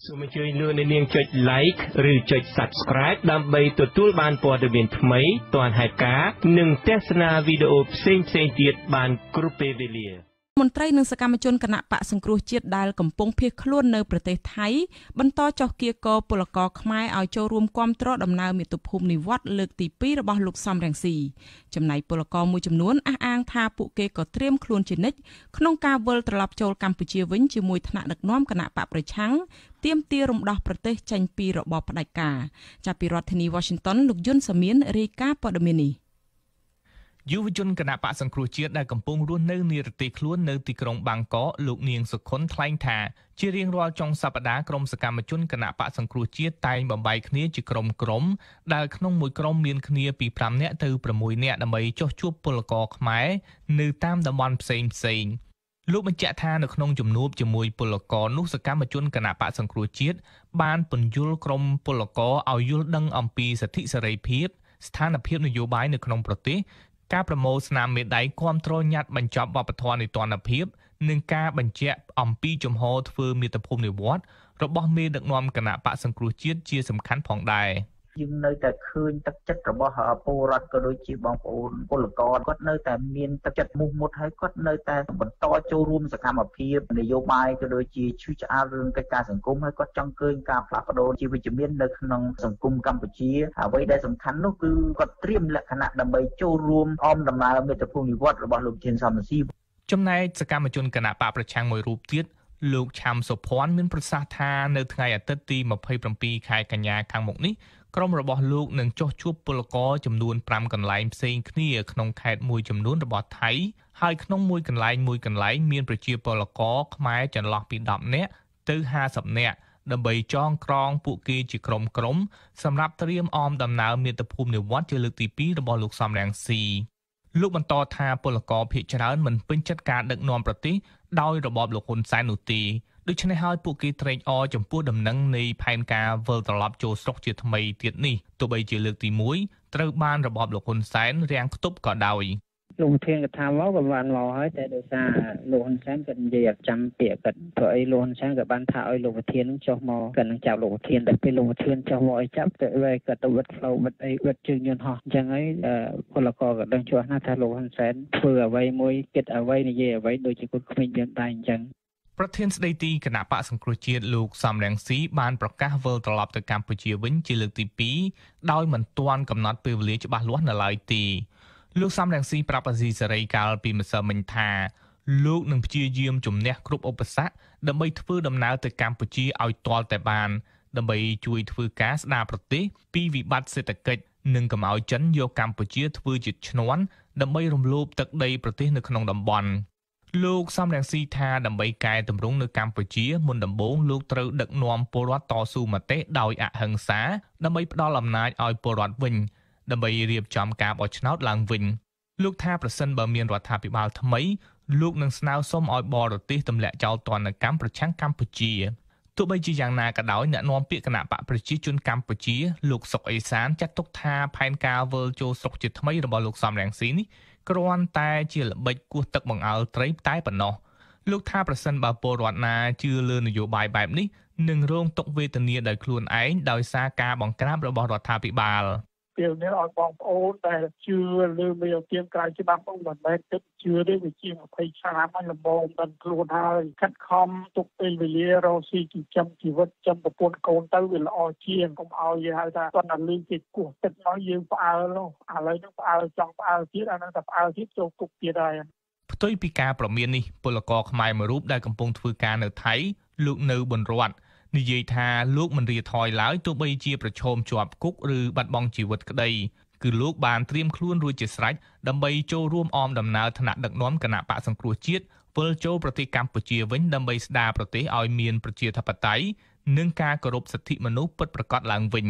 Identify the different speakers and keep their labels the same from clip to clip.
Speaker 1: សូមអញ្ជើញលោកអ្នកនាងចុច like ឬចុច subscribe ដើម្បីទទួលបានព័ត៌មានថ្មីទាន់ហេតុការណ៍និងទស្សនាវីដេអូផ្សេងៗទៀតបានគ្រប់ពេលវេលាមន្ត្រីនិងសកម្មជនគណៈបកសង្គ្រោះជាតិដែលកំពុងភៀសខ្លួននៅប្រទេសថៃបន្តចុះគៀកពលករខ្មែរឲ្យចូលរួមគាំទ្រដំណើរមាតុភូមិនិវត្តន៍លើកទី2របស់លោកសំរងស៊ីចំណែកពលករមួយចំនួនអះអាងថាពួកគេក៏ត្រៀមខ្លួនជានិច្ចក្នុងការវិលត្រឡប់ចូលកម្ពុជាវិញជាមួយថ្នាក់ដឹកនាំគណៈបកប្រឆាំងទាមទាររំដោះប្រទេសចេញពីរបបផ្ដាច់ការចាប់ពីរដ្ឋធានី Washington លោកយុនសាមៀនរាយការណ៍ព័ត៌មាននេះយុវជនគណៈបកសង្គ្រោះជាតិដែលកំពុងរស់នៅនិរទេសខ្លួននៅទីក្រុងបាងកកលោកនាងសុខុនថ្លែងថាជារៀងរាល់ចុងសប្តាហ៍ក្រុមសកម្មជនគណៈបកសង្គ្រោះជាតិតែងបំបីគ្នាជាក្រុមដែលក្នុងមួយក្រុមមានគ្នាពី5នាក់ទៅ6នាក់ដើម្បីចុះជួបពលករខ្មែរនៅតាមតំបន់ផ្សេងលោកបញ្ជាក់ថានៅក្នុងជំនួបជាមួយពលករនោះសកម្មជនគណៈបកសង្គ្រោះជាតិបានពន្យល់ក្រុមពលករឲ្យយល់ដឹងអំពីសិទ្ធិសេរីភាពស្ថានភាពនយោបាយនៅក្នុងប្រទេសការប្រមូលស្នាមមេដៃគាំទ្រញ៉ាត់បញ្ចប់វប្បធម៌នីតិរដ្ឋភាពនិងការបញ្ជាក់អំពីជំហរធ្វើមាតុភូមិនិវត្តន៍របស់មេដឹកនាំគណៈបកសង្គ្រោះជាតិជាសំខាន់ផងដែរ
Speaker 2: យើងនៅតែឃើញទឹកចិត្តរបស់ពលរដ្ឋក៏ដូចជាបងប្អូនពលករគាត់នៅតែមានទឹកចិត្តមោះមុតហើយគាត់នៅតែបន្តចូលរួមសកម្មភាពនយោបាយក៏ដូចជាឈឺឆ្អាលរឿងកិច្ចការសង្គមហើយគាត់ចង់ឃើញការផ្លាស់ប្ដូរជាវិជ្ជមាននៅក្នុងសង្គមកម្ពុជាអ្វីដែលសំខាន់នោះគឺគាត់ត្រៀមលក្ខណៈដើម្បីចូលរួមអមដំណើរមាតុភូមិនិវត្តន៍របស់លោកធានសំរងស៊ី
Speaker 1: ចំណែកសកម្មជនគណៈបកប្រឆាំងមួយរូបទៀតលោកឆាំសុភ័ណ្ឌមានប្រសាសន៍ថានៅថ្ងៃអាទិត្យទី27ខែកញ្ញាខាងមុខនេះក្រុមរបស់លោកនឹងចុះជួបពលករចំនួន5កន្លែងផ្សេងគ្នាក្នុងខេត្តមួយចំនួនរបស់ថៃហើយក្នុងមួយកន្លែងមានប្រជាពលករខ្មែរចន្លោះពី10នាក់ទៅ50នាក់ដើម្បីចងក្រងពួកគេជាក្រុមសម្រាប់ត្រៀមអមដំណើរមាតុភូមិនិវត្តន៍ជាលើកទី2របស់លោកសំរងស៊ីលោកបន្តថាពលករភាគច្រើនមិនពេញចិត្តការដឹកនាំប្រទេសដោយរបបលោកហ៊ុនសែននោះទេដូច្នេះហើយពួកគេត្រេកអរចំពោះដំណឹងនៃផែនការវិលត្រឡប់ចូលស្រុកជាថ្មីទៀតនេះទោះបីជាលើកទី1ត្រូវបានរបបលោកហ៊ុនសែនរាំងខ្ទប់ក៏ដោយ
Speaker 3: លោកធានក៏ថាមកក៏បានមកហើយតែដោយសារលោកហ៊ុនសែនក៏និយាយអត់ចាំពាក្យគាត់ព្រោះអីលោកហ៊ុនសែនក៏បានថាឲ្យលោកធាននឹងចុះមកគាត់នឹងចាប់លោកធានតែពេលលោកធានចុះមកឲ្យចាប់ទៅវាគាត់ទៅវត្តផ្លូវវត្តអីវត្តជើងយន្តហោះអញ្ចឹងហើយពលករក៏ដឹងច្បាស់ណាស់ថាលោកហ៊ុនសែនធ្វើអ្វីមួយគិតអ្វីនិយាយអ្វីដូចជាគាត់គ្មានយើងដែរអញ្ចឹង
Speaker 1: ប្រធានស្ដីទីគណៈបកសង្គ្រោះជាតិលោកសំរងស៊ីបានប្រកាសវិលត្រឡប់ទៅកម្ពុជាវិញជាលើកទី2ដោយមិនទាន់កំណត់ពេលវេលាច្បាស់លាស់នៅឡើយទេលោកសំរងស៊ីប្រាប់អាស៊ីសេរីកាលពីម្សិលមិញថាលោកនឹងព្យាយាមជំនះគ្រប់ឧបសគ្គដើម្បីធ្វើដំណើរទៅកម្ពុជាឲ្យទាល់តែបានដើម្បីជួយធ្វើការស្ដារប្រទេសពីវិបត្តិសេដ្ឋកិច្ចនិងកុំឲ្យចិនយកកម្ពុជាធ្វើជាឈ្នន់ដើម្បីរំលោភទឹកដីប្រទេសនៅក្នុងតំបន់លោកសំរងស៊ីថាដើម្បីកែតម្រង់នៅកម្ពុជាមុនដំបូងលោកត្រូវដឹកនាំពលរដ្ឋតស៊ូមតិដោយអហិង្សាដើម្បីផ្ដល់អំណាចឲ្យពលរដ្ឋវិញដើម្បីរៀបចំការបោះឆ្នោតឡើងវិញលោកថាប្រសិនបើមានរដ្ឋាភិបាលថ្មីលោកនឹងស្នើសុំឲ្យបរទេសទម្លាក់ចោលទណ្ឌកម្មប្រឆាំងកម្ពុជាទោះបីជាយ៉ាងណាក៏ដោយអ្នកនាំពាក្យគណៈបកប្រជាជនកម្ពុជាលោកសុកអេសានចាត់ទុកថាផែនការវិលចូលស្រុកជាថ្មីរបស់លោកសំរងស៊ីនេះគ្រាន់តែជាល្បិចគោះទឹកបង្អើលត្រីតែប៉ុណ្ណោះលោកថាប្រសិនបើពលរដ្ឋណាជឿលើនយោបាយបែបនេះនឹងរងទុក្ខវេទនាដោយខ្លួនឯងដោយសារការបង្ក្រាបរបស់រដ្ឋាភិបាល
Speaker 4: ពេលនេះឲ្យបងប្អូនដែលជឿលើមេធានក្រៅច្បាប់មិនមែនគិតជឿទេវាជា20ឆ្នាំហើយលំងដល់ខ្លួនហើយខិតខំទុកពេលវេលារកស៊ីចិញ្ចឹមជីវិតចំប្រពន្ធកូនទៅវាល្អជាងកុំឲ្យយើងហៅថាគាត់តែលឺគេគោះទឹកមកយើងផ្អើលនោះឥឡូវនេះផ្អើលចង់ផ្អើលទៀតអានឹងតែផ្អើលទៀតចូលគុកទៀតហើយ
Speaker 1: ផ្ទុយពីការប្រមាននេះពលករខ្មែរមួយរូបដែលកំពុងធ្វើការនៅថៃលោកនៅប៊ុនរតន៍និយាយថាលោកមិនរាថយឡើយទោះបីជាប្រឈមជាប់គុកឬបាត់បង់ជីវិតក្តីគឺលោកបានត្រៀមខ្លួនរួចជាស្រេចដើម្បីចូលរួមអមដំណើរថ្នាក់ដឹកនាំគណៈបកសង្គ្រោះជាតិវិលចូលប្រទេសកម្ពុជាវិញដើម្បីស្ដារប្រទេសឲ្យមានប្រជាធិបតេយ្យនិងការគោរពសិទ្ធិមនុស្សពិតប្រាកដឡើងវិញ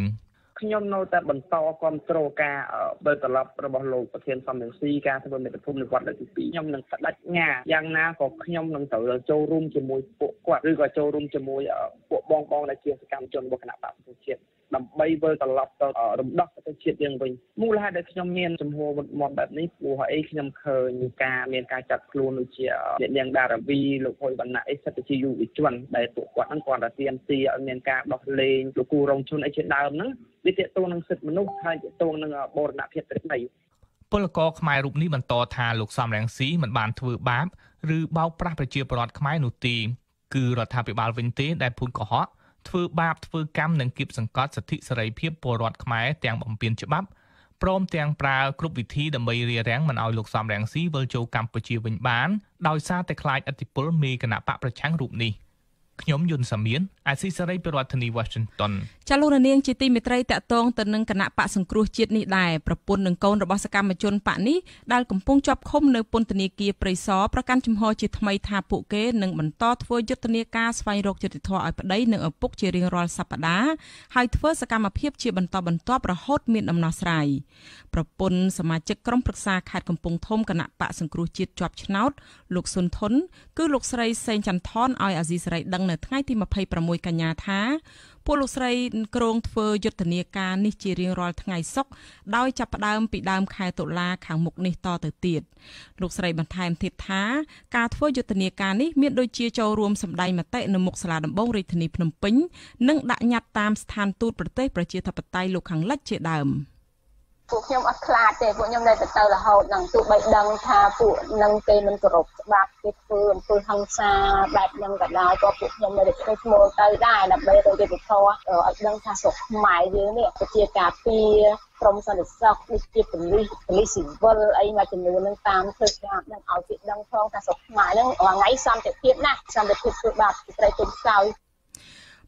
Speaker 3: ខ្ញុំនៅតែបន្តគ្រប់គ្រងការវិលត្រឡប់របស់លោកប្រធានសំរងស៊ីការធ្វើមាតុភូមិនិវត្តន៍លើកទី2ខ្ញុំនឹងបដិញ្ញាយ៉ាងណាក៏ខ្ញុំនឹងត្រូវចូលរួមជាមួយពួកគាត់ឬក៏ចូលរួមជាមួយពួកបងដែលជាសកម្មជនរបស់គណៈបកប្រជាជាតិ
Speaker 5: ដើម្បីវិលត្រឡប់ទៅរំដោះប្រទេសជាតិយើងវិញមូលហេតុដែលខ្ញុំមានចំហមុនបែបនេះព្រោះអីខ្ញុំឃើញមានការចាត់ខ្លួនដូចជាអ្នកនាងដារាវីលោកហ៊ុយវណ្ណៈអីសិតតែជាយុវជនដែលពួកគាត់ហ្នឹងគាត់តែទាមទារឲ្យមានការដោះលែងលោកគូរងជនអីជាដើមហ្នឹងវាទាក់ទងនឹងសិទ្ធិមនុស្សហើយទាក់ទងនឹងបូរណភាពទឹកដី
Speaker 6: ពលករខ្មែររូបនេះបន្តថាលោកសំរងស៊ីមិនបានធ្វើបាបឬបោកប្រាស់ប្រជាពលរដ្ឋខ្មែរនោះទេគឺរដ្ឋាភិបាលវិញទេដែលភូនកុហកធ្វើបាបធ្វើកម្មនិងគៀបសង្កត់សិទ្ធិសេរីភាពពលរដ្ឋខ្មែរទាំងបំពានច្បាប់ព្រមទាំងប្រើគ្រប់វិធីដើម្បីរារាំងមិនឲ្យលោកសំរងស៊ីវិលចូលកម្ពុជាវិញបានដោយសារតែខ្លាចឥទ្ធិពលមេគណៈបកប្រឆាំងរូបនេះខ្ញុំយុនសាមៀនអាស៊ីសេរីប្រធានាធិបតី Washington
Speaker 7: ចាលោកនាងជាទីមេត្រីតាក់ទងទៅនឹងគណៈបកសង្គ្រោះជាតិនេះដែរប្រពន្ធនិងកូនរបស់សកម្មជនបកនេះដែលកំពុងជាប់ឃុំនៅពន្ធនាគារព្រៃសរប្រកាន់ជំហរជាថ្មីថាពួកគេនឹងបន្តធ្វើយុទ្ធនាការស្វែងរកយុត្តិធម៌ឲ្យប្តីនិងឪពុកជារៀងរាល់សប្តាហ៍ហើយធ្វើសកម្មភាពជាបន្តបន្ទាប់រហូតមានដំណោះស្រាយប្រពន្ធសមាជិកក្រុមប្រឹក្សាខេត្តកំពង់ធំគណៈបកសង្គ្រោះជាតិជាប់ឆ្នោតលោកស៊ុនធុនគឺលោកស្រីសេងចន្ទថនឲ្យអាស៊ីសេរីដឹងនៅថ្ងៃទី26កញ្ញាថាពួកលោកស្រីក្រុងធ្វើយុទ្ធនាការនេះជារៀងរាល់ថ្ងៃសុក្រដោយចាប់ផ្ដើមពីដើមខែតុលាខាងមុខនេះតទៅទៀតលោកស្រីបន្ថែមទៀតថាការធ្វើយុទ្ធនាការនេះមានដូចជាចូលរួមសម្ដែងមតិនៅមុខសាលាដំបងរាជធានីភ្នំពេញនិងដាក់ញត្តិតាមស្ថានទូតប្រទេសប្រជាធិបតេយ្យលោកខាងលិចជាដើម
Speaker 8: ពួកខ្ញុំអត់ខ្លាចទេពួកខ្ញុំនៅទៅរហូតនឹងទោះបីដឹងថាពួកនឹងគេមិនគោរពច្បាប់គេធ្វើអំពើហិង្សាបែបហ្នឹងក៏ដោយក៏ពួកខ្ញុំនៅតែធ្វើឈ្មោះទៅដែរដើម្បីរកយុត្តិធម៌ឲ្យដឹងថាស្រុកខ្មែរយើងនេះប្រជាការពារក្រមសន្តិសុខដូចជាប៉ូលីសស៊ីវិលអីមួយចំនួននឹងតាមធ្វើការនឹងឲ្យគេដឹងផងថាស្រុកខ្មែរហ្នឹងថ្ងៃសន្តិភាពណាសន្តិភាពធ្វើបាបស្ត្រីទុំខ្សោយ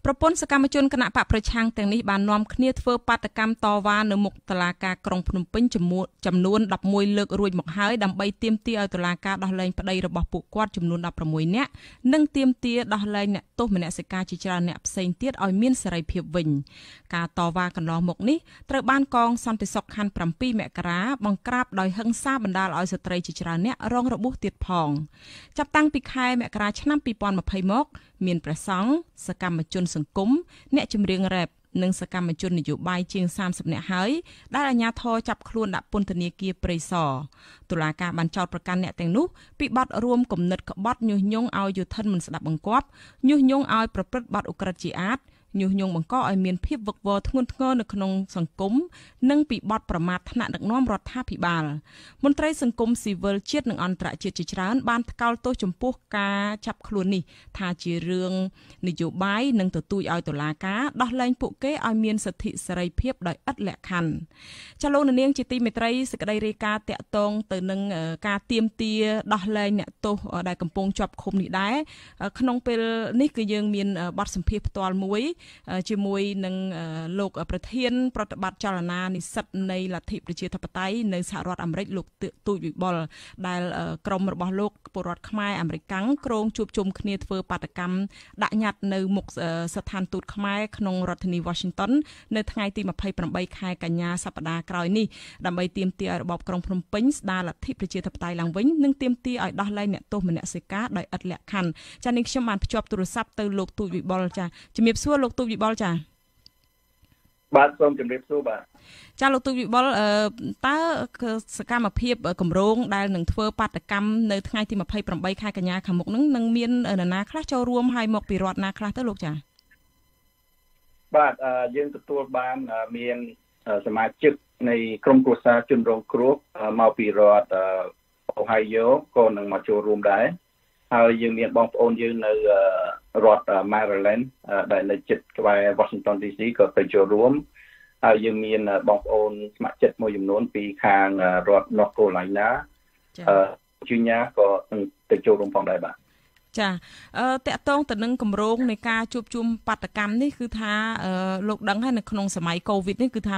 Speaker 7: ប្រពន្ធសកម្មជនគណៈបកប្រឆាំងទាំងនេះបាននាំគ្នាធ្វើបាតកម្មតវ៉ានៅមុខតុលាការក្រុងភ្នំពេញចំនួន11លើករួចមកហើយដើម្បីទាមទារឲ្យតុលាការដោះលែងប្តីរបស់ពួកគាត់ចំនួន16នាក់និងទាមទារដោះលែងអ្នកទោសមនសិការជាច្រើនអ្នកផ្សេងទៀតឲ្យមានសេរីភាពវិញការតវ៉ាកន្លងមកនេះត្រូវបានកងសន្តិសុខខណ្ឌ7មករាបង្ក្រាបដោយហិង្សាបណ្ដាលឲ្យស្ត្រីជាច្រើនអ្នករងរបួសទៀតផងចាប់តាំងពីខែមករាឆ្នាំ2020មកមានព្រះសង្ឃសកម្មជនសង្គមអ្នកចម្រៀងរ៉េបនិងសកម្មជននយោបាយជាង30នាក់ហើយដែលអាជ្ញាធរចាប់ខ្លួនដាក់ពន្ធនាគារព្រៃសរតុលាការបានចោទប្រកាន់អ្នកទាំងនោះពីបទរួមគំនិតក្បត់ញុះញង់ឲ្យយុធិនមិនស្ដាប់បង្គាប់ញុះញង់ឲ្យប្រព្រឹត្តបទឧក្រិដ្ឋជាអាតញុះញង់បង្កឲ្យមានភាពវឹកវរធ្ងន់ធ្ងរនៅក្នុងសង្គមនិងពីបទប្រមាថថ្នាក់ដឹកនាំរដ្ឋាភិបាលមន្ត្រីសង្គមស៊ីវិលជាតិនិងអន្តរជាតិជាច្រើនបានថ្កោលទោសចំពោះការចាប់ខ្លួននេះថាជារឿងនយោបាយនិងទទូចឲ្យតុលាការដោះលែងពួកគេឲ្យមានសិទ្ធិសេរីភាពដោយឥតលក្ខខណ្ឌចាលោកនាងជាទីមេត្រីសេចក្តីរាយការណ៍តាក់ទងទៅនឹងការទាមទារដោះលែងអ្នកទោសដែលកំពុងជាប់ឃុំនេះដែរក្នុងពេលនេះគឺយើងមានបទសម្ភាសន៍ផ្ទាល់មួយជាមួយនឹងលោកប្រធានប្រតិបត្តិចលនានិស្សិតនៃលទ្ធិប្រជាធិបតេយ្យនៅសហរដ្ឋអាមេរិកលោកទូចវិបុលដែលក្រុមរបស់លោកពលរដ្ឋខ្មែរអាមេរិកក្រុងជួបជុំគ្នាធ្វើបាតកម្មដាក់ញត្តិនៅមុខស្ថានទូតខ្មែរក្នុងរដ្ឋធានី Washington នៅថ្ងៃទី28ខែកញ្ញាសប្តាហ៍ក្រោយនេះដើម្បីទាមទារឲ្យរបបក្រុងភ្នំពេញស្ដារលទ្ធិប្រជាធិបតេយ្យឡើងវិញនិងទាមទារឲ្យដោះលែងអ្នកទោសមនសិការដោយឥតលក្ខខណ្ឌចា៎នេះខ្ញុំបានភ្ជាប់ទូរស័ព្ទទៅលោកទូចវិបុលចា៎ជំរាបសួរលោកទូចវិបុលចា៎
Speaker 9: បាទសូមជម្រាបសួរបាទ
Speaker 7: ចាលោកទូចវិបុលតើសកម្មភាពគម្រោងដែលនឹងធ្វើបាតកម្មនៅថ្ងៃទី28ខែកញ្ញាខាងមុខនឹងមាននរណាខ្លះចូលរួមហើយមកពីរដ្ឋណាខ្លះទៅលោកចា
Speaker 9: បាទយើងទទួលបានមានសមាជិកនៃក្រុមគ្រួសារជនរងគ្រោះមកពីរដ្ឋអូហាយ៉ូក៏នឹងមកចូលរួមដែរហើយយើងមានបងប្អូនយើងនៅរដ្ឋ Maryland ដែលនៅជិតក្បែរ Washington DC ក៏ទៅចូលរួមហើយយើងមានបងប្អូនស្ម័គ្រចិត្តមួយចំនួនពីខាងរដ្ឋ North Carolina Virginia ក៏ទៅចូលរួមផងដែរបាទ
Speaker 7: ចាតកតងទៅនឹងគម្រោងនៃការជួបជុំបាតកម្មនេះគឺថាលោកដឹងហើយនៅក្នុងសម័យកូវីដនេះគឺថា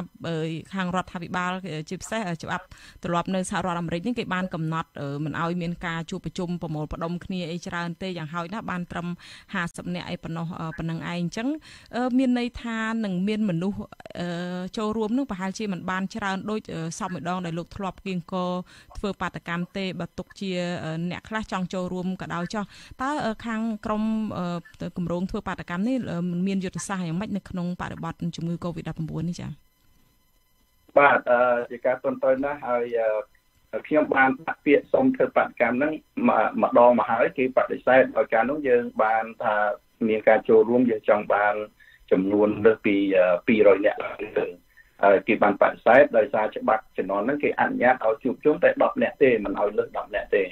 Speaker 7: ខាងរដ្ឋាភិបាលជាពិសេសច្បាប់ទម្លាប់នៅសហរដ្ឋអាមេរិកនេះគេបានកំណត់មិនឲ្យមានការជួបប្រជុំប្រមូលផ្ដុំគ្នាអីច្រើនទេយ៉ាងហោចណាស់បានត្រឹម50នាក់អីប៉ុណ្ណោះប៉ុណ្ណឹងឯងអញ្ចឹងមានន័យថានឹងមានមនុស្សចូលរួមនឹងប្រហែលជាមិនបានច្រើនដូចសពម្ដងដែលលោកធ្លាប់គៀងកធ្វើបាតកម្មទេបើទុកជាអ្នកខ្លះចង់ចូលរួមក៏ដោយចោះតើ តើខាងក្រមគម្រោងធ្វើបាតកម្មនេះមានយុទ្ធសាស្ត្រយ៉ាងម៉េចនៅក្នុងបរិបទជំងឺ Covid-19 នេះចា៎
Speaker 9: បាទជាការតន់តើណាស់ហើយខ្ញុំបានដាក់ពាក្យសុំធ្វើបាតកម្មហ្នឹងម្ដងមកហើយគេបដិសេធឲ្យការនោះយើងបានថាមានការចូលរួមយើងចង់បានចំនួនលើសពី200នាក់គេបានបដិសេធដោយសារច្បាប់ជំនាន់ហ្នឹងគេអនុញ្ញាតឲ្យជួបជុំតែ10នាក់ទេមិនឲ្យលើស10នាក់ទេ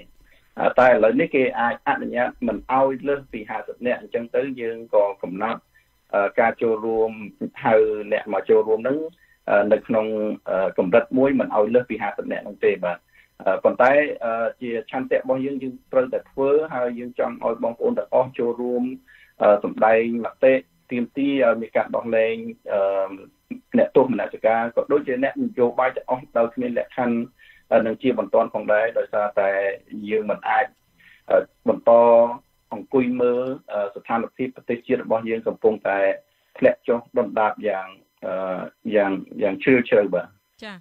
Speaker 9: តែឥឡូវនេះគេអាចអនុញ្ញាតមិនឲ្យលើសពី50នាក់អញ្ចឹងទៅយើងក៏កំណត់ការចូលរួមហៅអ្នកមកចូលរួមហ្នឹងនៅក្នុងកម្រិតមួយមិនឲ្យលើសពី50នាក់ហ្នឹងទេបាទប៉ុន្តែជាឆន្ទៈរបស់យើងត្រូវតែធ្វើហើយយើងចង់ឲ្យបងប្អូនទាំងអស់ចូលរួមសម្ដែងមតិទាមទារឲ្យមានការដោះលែងអ្នកទោសមនសិការក៏ដូចជាអ្នកនយោបាយទាំងអស់ដោយគ្មានលក្ខខណ្ឌនឹងជាបន្តផងដែរដោយសារតែយើងមិនអាចបន្តអង្គុយមើលស្ថានភាពប្រទេសជាតិរបស់យើងកំពុងតែធ្លាក់ចុះដុនដាបយ៉ាងជ្រាលជ្រៅបាទ
Speaker 7: ចា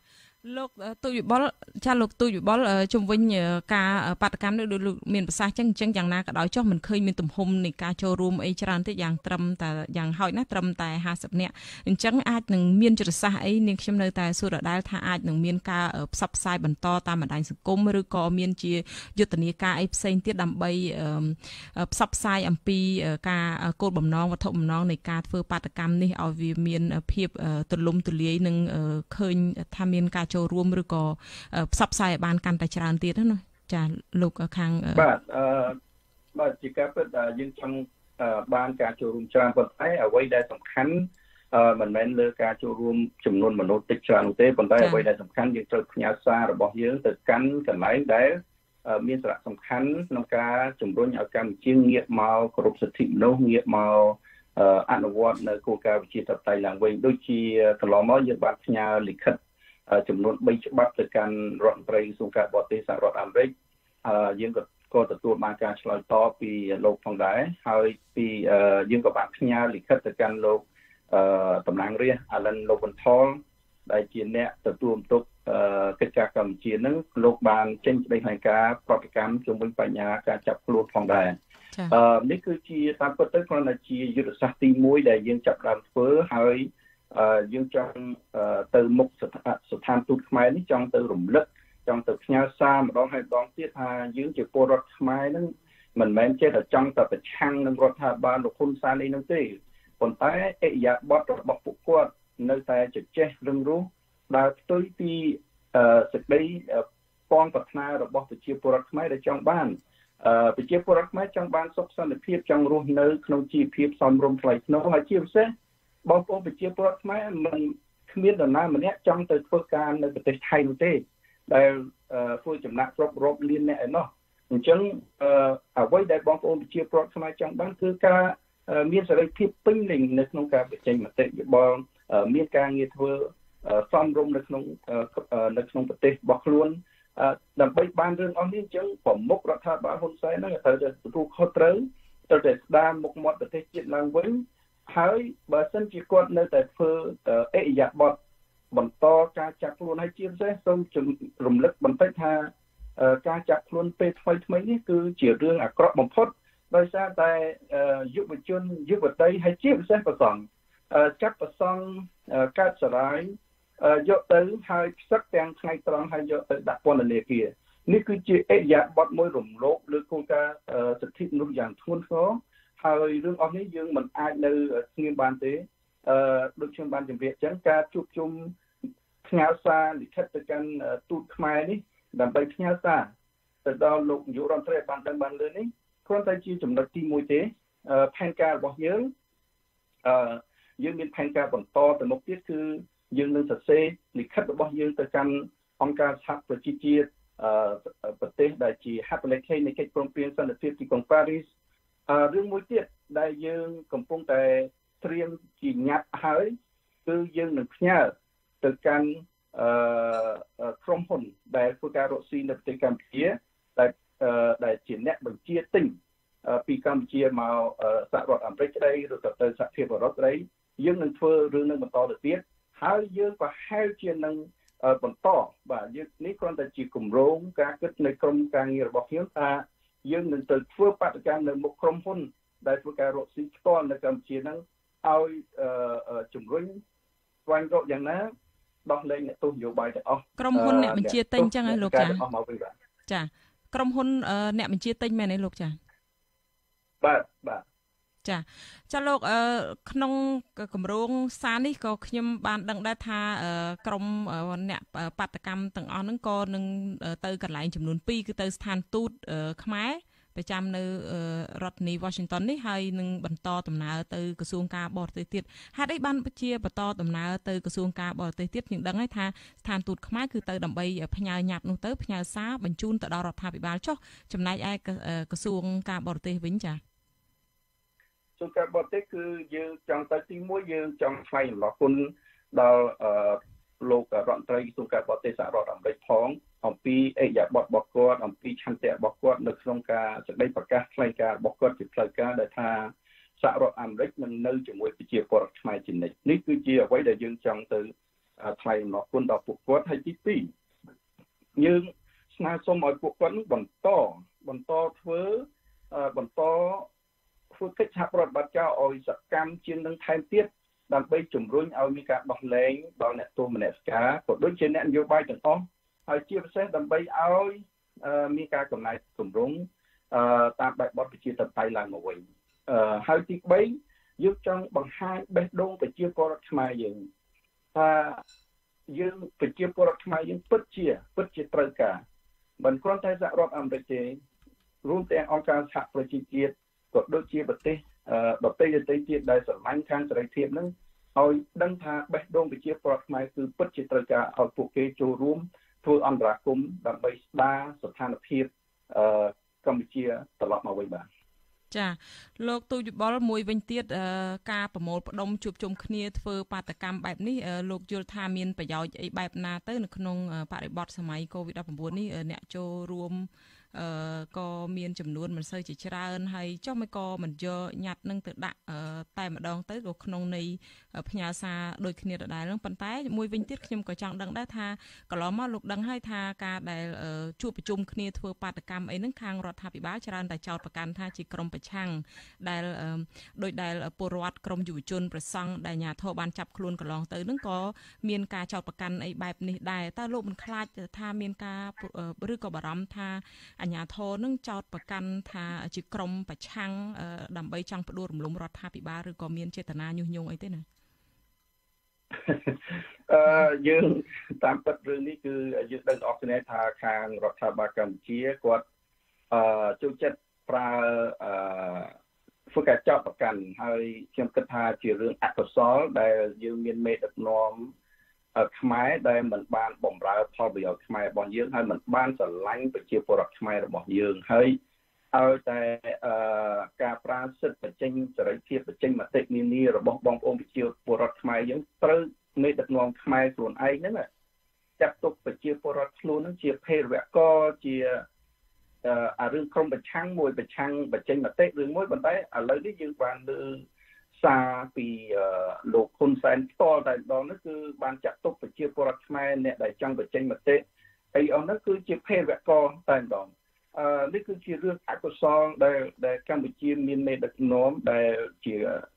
Speaker 7: លោកទូចវិបុលចាលោកទូចវិបុលជំវិញការបាតកម្មនេះដូចលោកមានប្រសាសន៍ចឹងយ៉ាងណាក៏ដោយចុះមិនឃើញមានទំហំនៃការចូលរួមអីច្រើនទេយ៉ាងត្រឹមតែយ៉ាងហោចណាស់ត្រឹមតែ50នាក់អញ្ចឹងអាចនឹងមានយុទ្ធសាស្ត្រអីនាងខ្ញុំនៅតែសួរដដែលថាអាចនឹងមានការផ្សព្វផ្សាយបន្តតាមបណ្ដាញសង្គមឬក៏មានជាយុទ្ធនាការអីផ្សេងទៀតដើម្បីផ្សព្វផ្សាយអំពីការគោលបំណងវត្ថុបំណងនៃការធ្វើបាតកម្មនេះឲ្យវាមានភាពទូលំទូលាយនិងឃើញថាមានការចូលរួមឬក៏ផ្សព្វផ្សាយឲ្យបានកាន់តែច្រើនទៀតណាចាលោកខាង
Speaker 9: បាទជាការពិតយើងចង់បានការចូលរួមច្រើនប៉ុន្តែអ្វីដែលសំខាន់មិនមែនលើការចូលរួមចំនួនមនុស្សតិចច្រើននោះទេប៉ុន្តែអ្វីដែលសំខាន់យើងត្រូវផ្ញើសាររបស់យើងទៅកាន់កន្លែងដែលមានសារៈសំខាន់ក្នុងការជំរុញឲ្យកម្ពុជាងាកមកគោរពសិទ្ធិមនុស្សងាកមកអនុវត្តនៅគោលការណ៍វិជាធិបតេយ្យឡើងវិញដូចជាកន្លងមកយើងបានផ្ញើលិខិតចំនួន3ច្បាប់ទៅកាន់រដ្ឋមន្ត្រីក្រសួងការបរទេសសហរដ្ឋអាមេរិកយើងក៏ទទួលបានការឆ្លើយតបពីលោកផងដែរហើយពីយើងក៏បានផ្ញើលិខិតទៅកាន់លោកតំណាងរាស្ត្រ Alan Lowenthal ដែលជាអ្នកទទួលបន្ទុកកិច្ចការកម្ពុជានឹងលោកបានចេញសេចក្តីថ្លែងការណ៍ប្រតិកម្មជុំវិញបញ្ហាការចាប់ខ្លួនផងដែរនេះគឺជាតាមពិតទៅគ្រាន់តែជាយុទ្ធសាស្ត្រទី1ដែលយើងចាប់ផ្ដើមធ្វើហើយយើងចង់ទៅមុខស្ថានទូតខ្មែរនេះចង់ទៅរំលឹកចង់ទៅផ្ញើសារម្ដងហើយម្ដងទៀតថាយើងជាពលរដ្ឋខ្មែរនឹងមិនមែនចេះតែចង់តែប្រឆាំងនឹងរដ្ឋាភិបាលលោកហ៊ុនសែននេះនោះទេប៉ុន្តែអិយាបថរបស់ពួកគាត់នៅតែជជែករឹងរូសដើរផ្ទុយពីសេចក្តីពងប្រាថ្នារបស់ប្រជាពលរដ្ឋខ្មែរដែលចង់បានប្រជាពលរដ្ឋខ្មែរចង់បានសុខសន្តិភាពចង់រស់នៅក្នុងជីវភាពសមរម្យថ្លៃថ្នូរហើយជាពិសេសបងប្អូនប្រជាពលរដ្ឋខ្មែរមិនគ្មាននរណាម្នាក់ចង់ទៅធ្វើការនៅប្រទេសថៃនោះទេដែលធ្វើចំណាក់ស្រុករាប់លានអ្នកឯណោះអញ្ចឹងអ្វីដែលបងប្អូនប្រជាពលរដ្ឋខ្មែរចង់បានគឺការមានសេរីភាពពេញលេញនៅក្នុងការបញ្ចេញមតិយោបល់មានការងារធ្វើសមរម្យនៅក្នុងប្រទេសរបស់ខ្លួនដើម្បីបានរឿងអស់នេះអញ្ចឹងប្រមុខរដ្ឋាភិបាលហ៊ុនសែនហ្នឹងត្រូវតែទទួលខុសត្រូវតែស្ដារមុខមាត់ប្រទេសជាតិឡើងវិញហើយបើសិនជាគាត់នៅតែធ្វើអិយាបថបន្តការចាប់ខ្លួនហើយជាពិសេសសូមរំលឹកបន្តិចថាការចាប់ខ្លួនពេលថ្មីនេះគឺជារឿងអាក្រក់បំផុតដោយសារតែយុវជនយុវតីហើយជាពិសេសប្រសង់ចាប់ប្រសង់កើតសរាយយកទៅហើយផ្សឹកទាំងថ្ងៃត្រង់ហើយយកទៅដាក់ពន្ធនាគារនេះគឺជាអិយាបថមួយរំលោភលើគោលការណ៍សិទ្ធិមនុស្សយ៉ាងធ្ងន់ធ្ងរហើយរឿងអស់នេះយើងមិនអាចនៅស្ងៀមបានទេដូចខ្ញុំបានជម្រាបអញ្ចឹងការជួបជុំផ្ញើសារលិខិតទៅកាន់ទូតខ្មែរនេះដើម្បីផ្ញើសារទៅដល់លោកនាយករដ្ឋមន្ត្រីបានដឹងបានលឿននេះគ្រាន់តែជាចំណុចទី1ទេផែនការរបស់យើងមានផែនការបន្តទៅមុខទៀតគឺយើងនឹងសរសេរលិខិតរបស់យើងទៅកាន់អង្គការសហប្រជាជាតិប្រទេសដែលជាហត្ថលេខីនៃកិច្ចព្រមព្រៀងសន្តិភាពទីក្រុងប៉ារីសរឿងមួយទៀតដែលយើងកំពុងតែត្រៀមជាញត្តិហើយគឺយើងនឹងផ្ញើទៅកាន់ក្រុមហ៊ុនដែលធ្វើការរកស៊ីនៅប្រទេសកម្ពុជាដែលជាអ្នកបញ្ជាទិញពីកម្ពុជាមកសហរដ្ឋអាមេរិកក្តីឬក៏ទៅសហភាពអឺរ៉ុបក្តីយើងនឹងធ្វើរឿងនឹងបន្តទៅទៀតហើយយើងប្រហែលជានឹងបន្តបាទយើងនេះគ្រាន់តែជាគម្រោងការគិតនៅក្រុមការងាររបស់ខ្ញុំថា យើងនឹងទៅធ្វើបាតកម្មនៅមុខក្រុមហ៊ុនដែលធ្វើការរកស៊ីផ្ទាល់នៅកម្ពុជាហ្នឹងឲ្យជំរុញស្វែងរកយ៉ាងណាដោះលែងអ្នកទោសនយោបាយទាំងអស់
Speaker 7: ក្រុមហ៊ុនអ្នកបញ្ជាទិញអញ្ចឹងឯងលោកចាចាក្រុមហ៊ុនអ្នកបញ្ជាទិញមែនទេលោកចា
Speaker 9: បាទ
Speaker 7: ចាចាលោកក្នុងគម្រោងសារនេះក៏ខ្ញុំបានដឹងដែរថាក្រុមអ្នកបាតកម្មទាំងអស់ហ្នឹងក៏នឹងទៅកន្លែងចំនួន2គឺទៅស្ថានទូតខ្មែរប្រចាំនៅរដ្ឋធានី Washington នេះហើយនឹងបន្តដំណើរទៅក្រសួងការបរទេសទៀតហេតុអីបានជាបន្តដំណើរទៅក្រសួងការបរទេសទៀតខ្ញុំដឹងហើយថាស្ថានទូតខ្មែរគឺទៅដើម្បីផ្ញើញត្តិនោះទៅផ្ញើសារបញ្ជូនទៅដល់រដ្ឋាភិបាលចុះចំណែកឯក្រសួងការបរទេសវិញចា
Speaker 9: ក្រសួងការបរទេសគឺយើងចង់ទៅទី1យើងចង់ថ្លែងអំណរគុណដល់លោករដ្ឋមន្ត្រីក្រសួងការបរទេសសហរដ្ឋអាមេរិកផងអំពីអេយ៉ាបតរបស់គាត់អំពីឆន្ទៈរបស់គាត់នៅក្នុងការសេចក្តីប្រកាសថ្លែងការណ៍របស់គាត់ជាផ្លូវការដែលថាសហរដ្ឋអាមេរិកនឹងនៅជាមួយប្រជាពលរដ្ឋខ្មែរជានិច្ចនេះគឺជាអ្វីដែលយើងចង់ទៅថ្លែងអំណរគុណដល់ពួកគាត់ហើយទី2យើងស្នើសុំឲ្យពួកគាត់បន្តធ្វើកិច្ចសហប្រតិបត្តិការឲ្យសកម្មជាងនឹងថែមទៀតដើម្បីជំរុញឲ្យមានការដោះលែងដល់អ្នកទោសមនសិការក៏ដូចជាអ្នកនយោបាយទាំងអស់ហើយជាពិសេសដើម្បីឲ្យមានការកំណែទម្រង់តាមបែបបទប្រជាធិបតេយ្យឡើងមកវិញហើយទី3យើងចង់បង្ហាញបេះដូងប្រជាពលរដ្ឋខ្មែរយើងថាយើងប្រជាពលរដ្ឋខ្មែរយើងពិតជាត្រូវការមិនគ្រាន់តែសហរដ្ឋអាមេរិកទេរួមទាំងអង្គការសហប្រជាជាតិក៏ដូចជាប្រទេសដទៃទៀតដែលស្រឡាញ់ខាងសេរីភាពហ្នឹងឲ្យដឹងថាបេះដូងប្រជាពលរដ្ឋខ្មែរគឺពិតជាត្រូវការឲ្យពួកគេចូលរួមធ្វើអន្តរាគមន៍ដើម្បីស្ដារស្ថានភាពកម្ពុជាត្រឡប់មកវិញបាទ
Speaker 7: ចាលោកទូចយោបល់មួយវិញទៀតការប្រមូលផ្ដុំជួបជុំគ្នាធ្វើបាតកម្មបែបនេះលោកយល់ថាមានប្រយោជន៍អីបែបណាទៅនៅក្នុងបរិបទសម័យ COVID-19 នេះអ្នកចូលរួមក៏មានចំនួនមិនសូវជាច្រើនហើយចុះមិនក៏មិនយកញត្តិនឹងទៅដាក់តែម្ដងទៅក៏ក្នុងនៃផ្ញើសារដូចគ្នាដដែលនឹងប៉ុន្តែមួយវិញទៀតខ្ញុំក៏ចង់ដឹងដែរថាកន្លងមកលោកដឹងហើយថាការដែលជួបប្រជុំគ្នាធ្វើបាតកម្មអីហ្នឹងខាងរដ្ឋាភិបាលច្រើនតែចោទប្រកាន់ថាជាក្រុមប្រឆាំងដែលដោយដែលពលរដ្ឋក្រុមយុវជនប្រសង់ដែលអាជ្ញាធរបានចាប់ខ្លួនកន្លងទៅហ្នឹងក៏មានការចោទប្រកាន់អីបែបនេះដែរតើលោកមិនខ្លាចថាមានការឬក៏បារម្ភថាអាជ្ញាធរនឹងចោទប្រកាន់ថាជាក្រុមប្រឆាំងដើម្បីចង់ផ្ដួលរំលំរដ្ឋាភិបាលឬក៏មានចេតនាញុះញង់អីទេណា
Speaker 9: យើងតាមពិតរឿងនេះគឺយើងដឹងអស់គ្នាថាខាងរដ្ឋាភិបាលកម្ពុជាគាត់ចូលចិត្តប្រើធ្វើការចោទប្រកាន់ហើយខ្ញុំគិតថាជារឿងអកុសលដែលយើងមានមេដឹកនាំខ្មែរដែលមិនបានបំរើផលប្រយោជន៍ខ្មែររបស់យើងហើយមិនបានស្រឡាញ់ប្រជាពលរដ្ឋខ្មែររបស់យើងហើយឲ្យតែការប្រើសិទ្ធិបញ្ចេញសេរីភាពបញ្ចេញមតិនានារបស់បងប្អូនប្រជាពលរដ្ឋខ្មែរយើងត្រូវមេដឹកនាំខ្មែរខ្លួនឯងហ្នឹងចាត់ទុកប្រជាពលរដ្ឋខ្លួនហ្នឹងជាភេរវករជារឿងក្រុមប្រឆាំងមួយប្រឆាំងបញ្ចេញមតិរឿងមួយប៉ុន្តែឥឡូវនេះយើងបានលើសារពីលោកហ៊ុនសែនផ្ទាល់តែម្ដងនោះគឺបានចាត់ទុកប្រជាពលរដ្ឋខ្មែរអ្នកដែលចង់បញ្ចេញមតិអីអស់នោះគឺជាភេរវករតែម្ដងនេះគឺជារឿងអកុសលដែលកម្ពុជាមានមេដឹកនាំដែល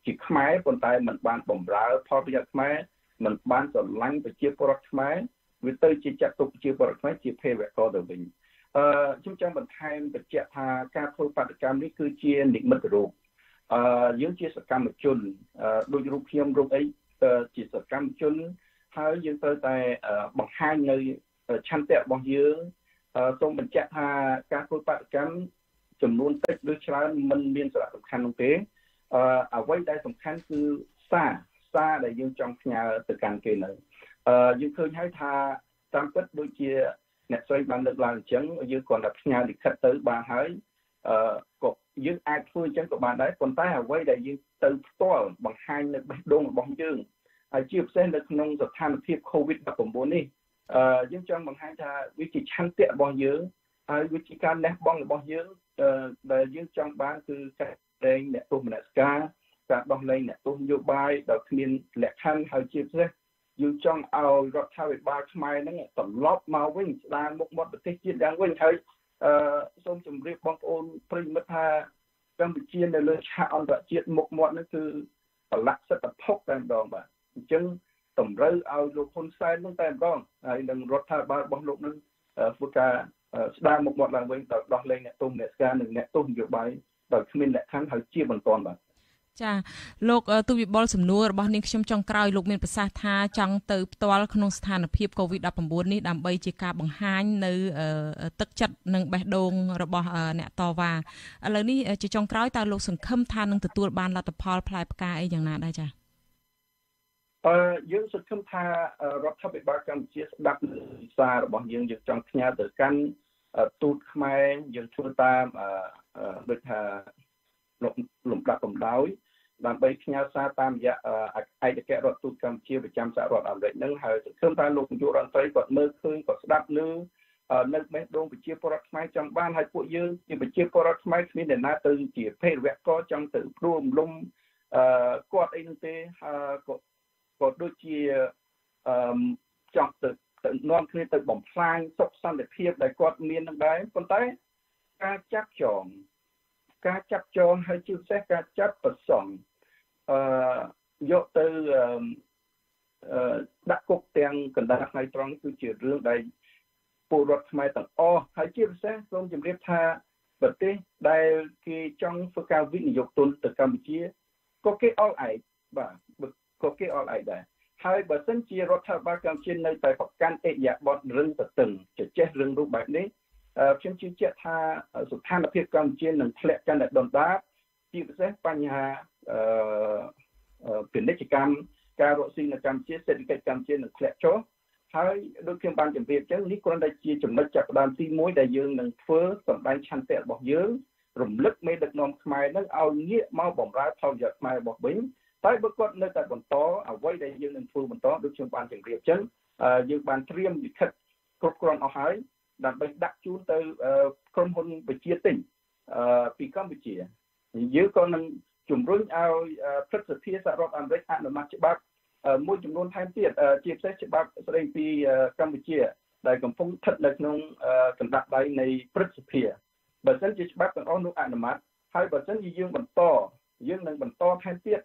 Speaker 9: ជាខ្មែរប៉ុន្តែមិនបានបម្រើផលប្រយោជន៍ខ្មែរមិនបានស្រឡាញ់ប្រជាពលរដ្ឋខ្មែរវាទៅជាចាត់ទុកប្រជាពលរដ្ឋខ្មែរជាភេរវករទៅវិញខ្ញុំចង់បន្ថែមបញ្ជាក់ថាការធ្វើបាតកម្មនេះគឺជានិមិត្តរូបយើងជាសកម្មជនដូចរូបខ្ញុំរូបអីជាសកម្មជនហើយយើងត្រូវតែបង្ហាញនៅឆន្ទៈរបស់យើងសូមបញ្ជាក់ថាការធ្វើបាតកម្មចំនួនតិចឬច្រើនមិនមានសារៈសំខាន់នោះទេអ្វីដែលសំខាន់គឺសារដែលយើងចង់ផ្ញើទៅកាន់គេនៅយើងឃើញហើយថាតាមពិតដូចជាអ្នកស្រីបានលើកឡើងអញ្ចឹងយើងគ្រាន់តែផ្ញើលិខិតទៅបានហើយក៏យើងអាចធ្វើអញ្ចឹងក៏បានដែរប៉ុន្តែអ្វីដែលយើងទៅផ្ទាល់បង្ហាញនៅបេះដូងរបស់យើងហើយជាពិសេសនៅក្នុងស្ថានភាព COVID-19 នេះយើងចង់បង្ហាញថាវាជាឆន្ទៈរបស់យើងហើយវាជាការលះបង់របស់យើងដែលយើងចង់បានគឺការតែងអ្នកទោសមនសិការការដោះលែងអ្នកទោសនយោបាយដោយគ្មានលក្ខខណ្ឌហើយជាពិសេសយើងចង់ឲ្យរដ្ឋាភិបាលខ្មែរហ្នឹងត្រឡប់មកវិញស្ដារមុខមាត់ប្រទេសជាតិឡើងវិញហើយ សូមជម្រាបបងប្អូនប្រិយមិត្តថាកម្ពុជានៅលើឆាកអន្តរជាតិមុខមាត់នេះគឺប្រឡាក់សិទ្ធិភពតែម្ដងបាទអញ្ចឹងតម្រូវឲ្យលោកហ៊ុនសែននឹងតែម្ដងហើយនឹងរដ្ឋាភិបាលរបស់លោកនឹងធ្វើការស្ដារមុខមាត់ឡើងវិញដោយដោះលែងអ្នកទោសអ្នកស្ការនិងអ្នកទោសនយោបាយដោយគ្មានលក្ខខណ្ឌហើយជាបន្តបាទ
Speaker 7: ចាលោកទូវិបុលសំណួររបស់នាងខ្ញុំចុងក្រោយលោកមានប្រសាសន៍ថាចង់ទៅផ្ទាល់ក្នុងស្ថានភាព COVID-19 នេះដើម្បីជាការបង្ហាញនៅទឹកចិត្តនិងបេះដូងរបស់អ្នកតវ៉ាឥឡូវនេះជាចុងក្រោយតើលោកសង្ឃឹមថានឹងទទួលបានលទ្ធផលផ្លែផ្កាអីយ៉ាងណាដែរចា
Speaker 9: យើងសង្ឃឹមថារដ្ឋាភិបាលកម្ពុជាស្ដាប់វិសាររបស់យើងចង់ផ្ញើទៅកាន់ទូតខ្មែរយើងធ្វើតាមដូចថាលំដាប់លំដោយដើម្បីផ្ញើសារតាមរយៈឯកអគ្គរដ្ឋទូតកម្ពុជាប្រចាំសហរដ្ឋអាមេរិកនឹងហើយសង្ឃឹមថាលោកនាយករដ្ឋមន្ត្រីគាត់មើលឃើញគាត់ស្ដាប់ឮនៅបេះដូងប្រជាពលរដ្ឋខ្មែរចង់បានហើយពួកយើងជាប្រជាពលរដ្ឋខ្មែរគ្មានអ្នកណាទៅជាភេរវករចង់ទៅព្រួមលំគាត់អីនោះទេក៏ដូចជាចង់ទៅនាំគ្នាទៅបំផ្លាញសុខសន្តិភាពដែលគាត់មាននឹងដែរប៉ុន្តែការចាប់ចងហើយជាពិសេសការចាប់ប្រសង់យកទៅដាក់គុកទាំងកណ្ដាលថ្ងៃត្រង់គឺជារឿងដែលពលរដ្ឋខ្មែរទាំងអស់ហើយជាពិសេសសូមជម្រាបថាប្រទេសដែលគេចង់ធ្វើការវិនិយោគទុនទៅកម្ពុជាក៏គេអល់ឯកបាទក៏គេអល់ឯកដែរហើយបើសិនជារដ្ឋាភិបាលកម្ពុជានៅតែប្រកាន់អិយាបថរឹងទទឹងចេះរឿងរូបបែបនេះខ្ញុំជឿជាក់ថាស្ថានភាពកម្ពុជានឹងធ្លាក់កាន់តែដុនដាបជាពិសេសបញ្ហាពាណិជ្ជកម្មការរកស៊ីនៅកម្ពុជាសេដ្ឋកិច្ចកម្ពុជានឹងធ្លាក់ចុះហើយដូចខ្ញុំបានជម្រាបចឹងនេះគ្រាន់តែជាចំណុចចាប់ផ្ដើមទី1ដែលយើងនឹងធ្វើសម្ដែងឆន្ទៈរបស់យើងរំលឹកមេដឹកនាំខ្មែរនឹងឲ្យងាកមកបម្រើផលប្រយោជន៍ខ្មែររបស់វិញតែបើគាត់នៅតែបន្តអ្វីដែលយើងនឹងធ្វើបន្តដូចខ្ញុំបានជម្រាបចឹងយើងបានត្រៀមលិខិតគ្រប់គ្រាន់អស់ហើយដើម្បីដាក់ជូនទៅក្រុមហ៊ុនវិជាទិញពីកម្ពុជាយើងក៏នឹងជំរុញឲ្យព្រឹទ្ធសភាសហរដ្ឋអាមេរិកអនុម័តច្បាប់មួយចំនួនថែមទៀតជាពិសេសច្បាប់ស្តីពីកម្ពុជាដែលកំពុងស្ថិតនៅក្នុងកណ្ដាប់ដៃនៃព្រឹទ្ធសភាបើមិនជាច្បាប់ទាំងអស់នោះអនុម័តហើយបើមិនជាយើងនឹងបន្តថែមទៀត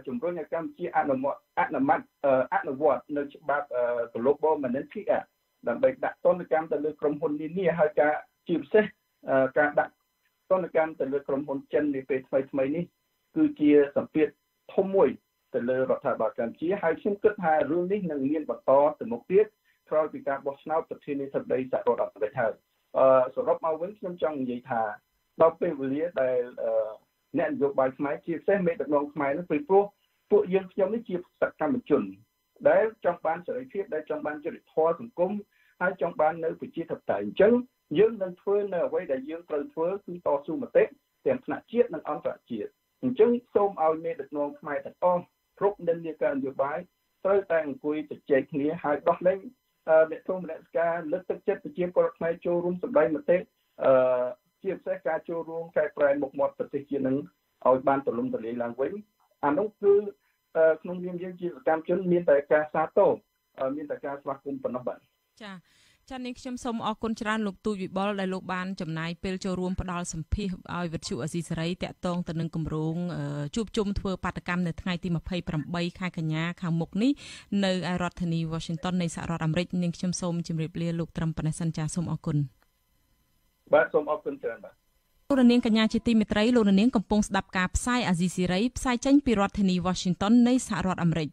Speaker 9: ជំរុញឲ្យកម្ពុជាអនុវត្តនៅច្បាប់ Global Monetary Act ដើម្បីដាក់ទណ្ឌកម្មទៅលើក្រុមហ៊ុននានាហើយការជាពិសេសការដាក់ទណ្ឌកម្មទៅលើក្រុមហ៊ុនចិននាពេលថ្មីនេះគឺជាសម្ពាធធំមួយទៅលើរដ្ឋាភិបាលកម្ពុជាហើយខ្ញុំគិតថារឿងនេះនឹងមានបន្តទៅមុខទៀតក្រោយពីការបោះឆ្នោតប្រធានាធិបតីសហរដ្ឋអាមេរិកហើយសរុបមកវិញខ្ញុំចង់និយាយថាដល់ពេលវេលាដែលអ្នកនយោបាយខ្មែរជាពិសេសមេដឹកនាំខ្មែរនោះពីព្រោះពួកយើងខ្ញុំនេះជាសកម្មជនដែលចង់បានសេរីភាពដែលចង់បានយុត្តិធម៌សង្គមហើយចង់បាននៅប្រជាធិបតេយ្យអញ្ចឹងយើងនឹងធ្វើនៅអ្វីដែលយើងត្រូវធ្វើគឺតស៊ូមតិទាំងថ្នាក់ជាតិនិងអន្តរជាតិអញ្ចឹងសូមឲ្យមេដឹកនាំខ្មែរទាំងអស់គ្រប់និន្នាការនយោបាយត្រូវតែអង្គុយជជែកគ្នាហើយដោះលែងអ្នកទោសមនសិការលើកទឹកចិត្តប្រជាពលរដ្ឋខ្មែរចូលរួមសម្ដែងមតិជាពិសេសការចូលរួមកែប្រែមុខមាត់ប្រទេសជាតិនឹងឲ្យបានទូលំទូលាយឡើងវិញអានោះគឺក្នុងនាមយើងជាសកម្មជនមានតែការសាទរមានតែការស្វាគមន៍ប៉ុណ្ណោះបាទ
Speaker 7: ចានាងខ្ញុំសូមអរគុណច្រើនលោកទូចវិបុលដែលលោកបានចំណាយពេលចូលរួមផ្ដល់សម្ភាសឲ្យវិទ្យុអេស៊ីសេរីតាក់ទងទៅនឹងគម្រោងជួបជុំធ្វើបាតកម្មនៅថ្ងៃទី28ខែកញ្ញាខាងមុខនេះនៅឯរដ្ឋធានី Washington នៃសហរដ្ឋអាមេរិកនាងខ្ញុំសូមជម្រាបលាលោកត្រឹមប៉ុណ្ណេះសិនចាសូមអរគុណ
Speaker 9: បាទសូមអរគុណច្រើនបាទ
Speaker 7: លោកនាងកញ្ញាជាទីមេត្រីលោកនាងកំពុងស្ដាប់ការផ្សាយអាស៊ីសេរីផ្សាយចេញពីរដ្ឋធានី Washington នៃសហរដ្ឋអាមេរិក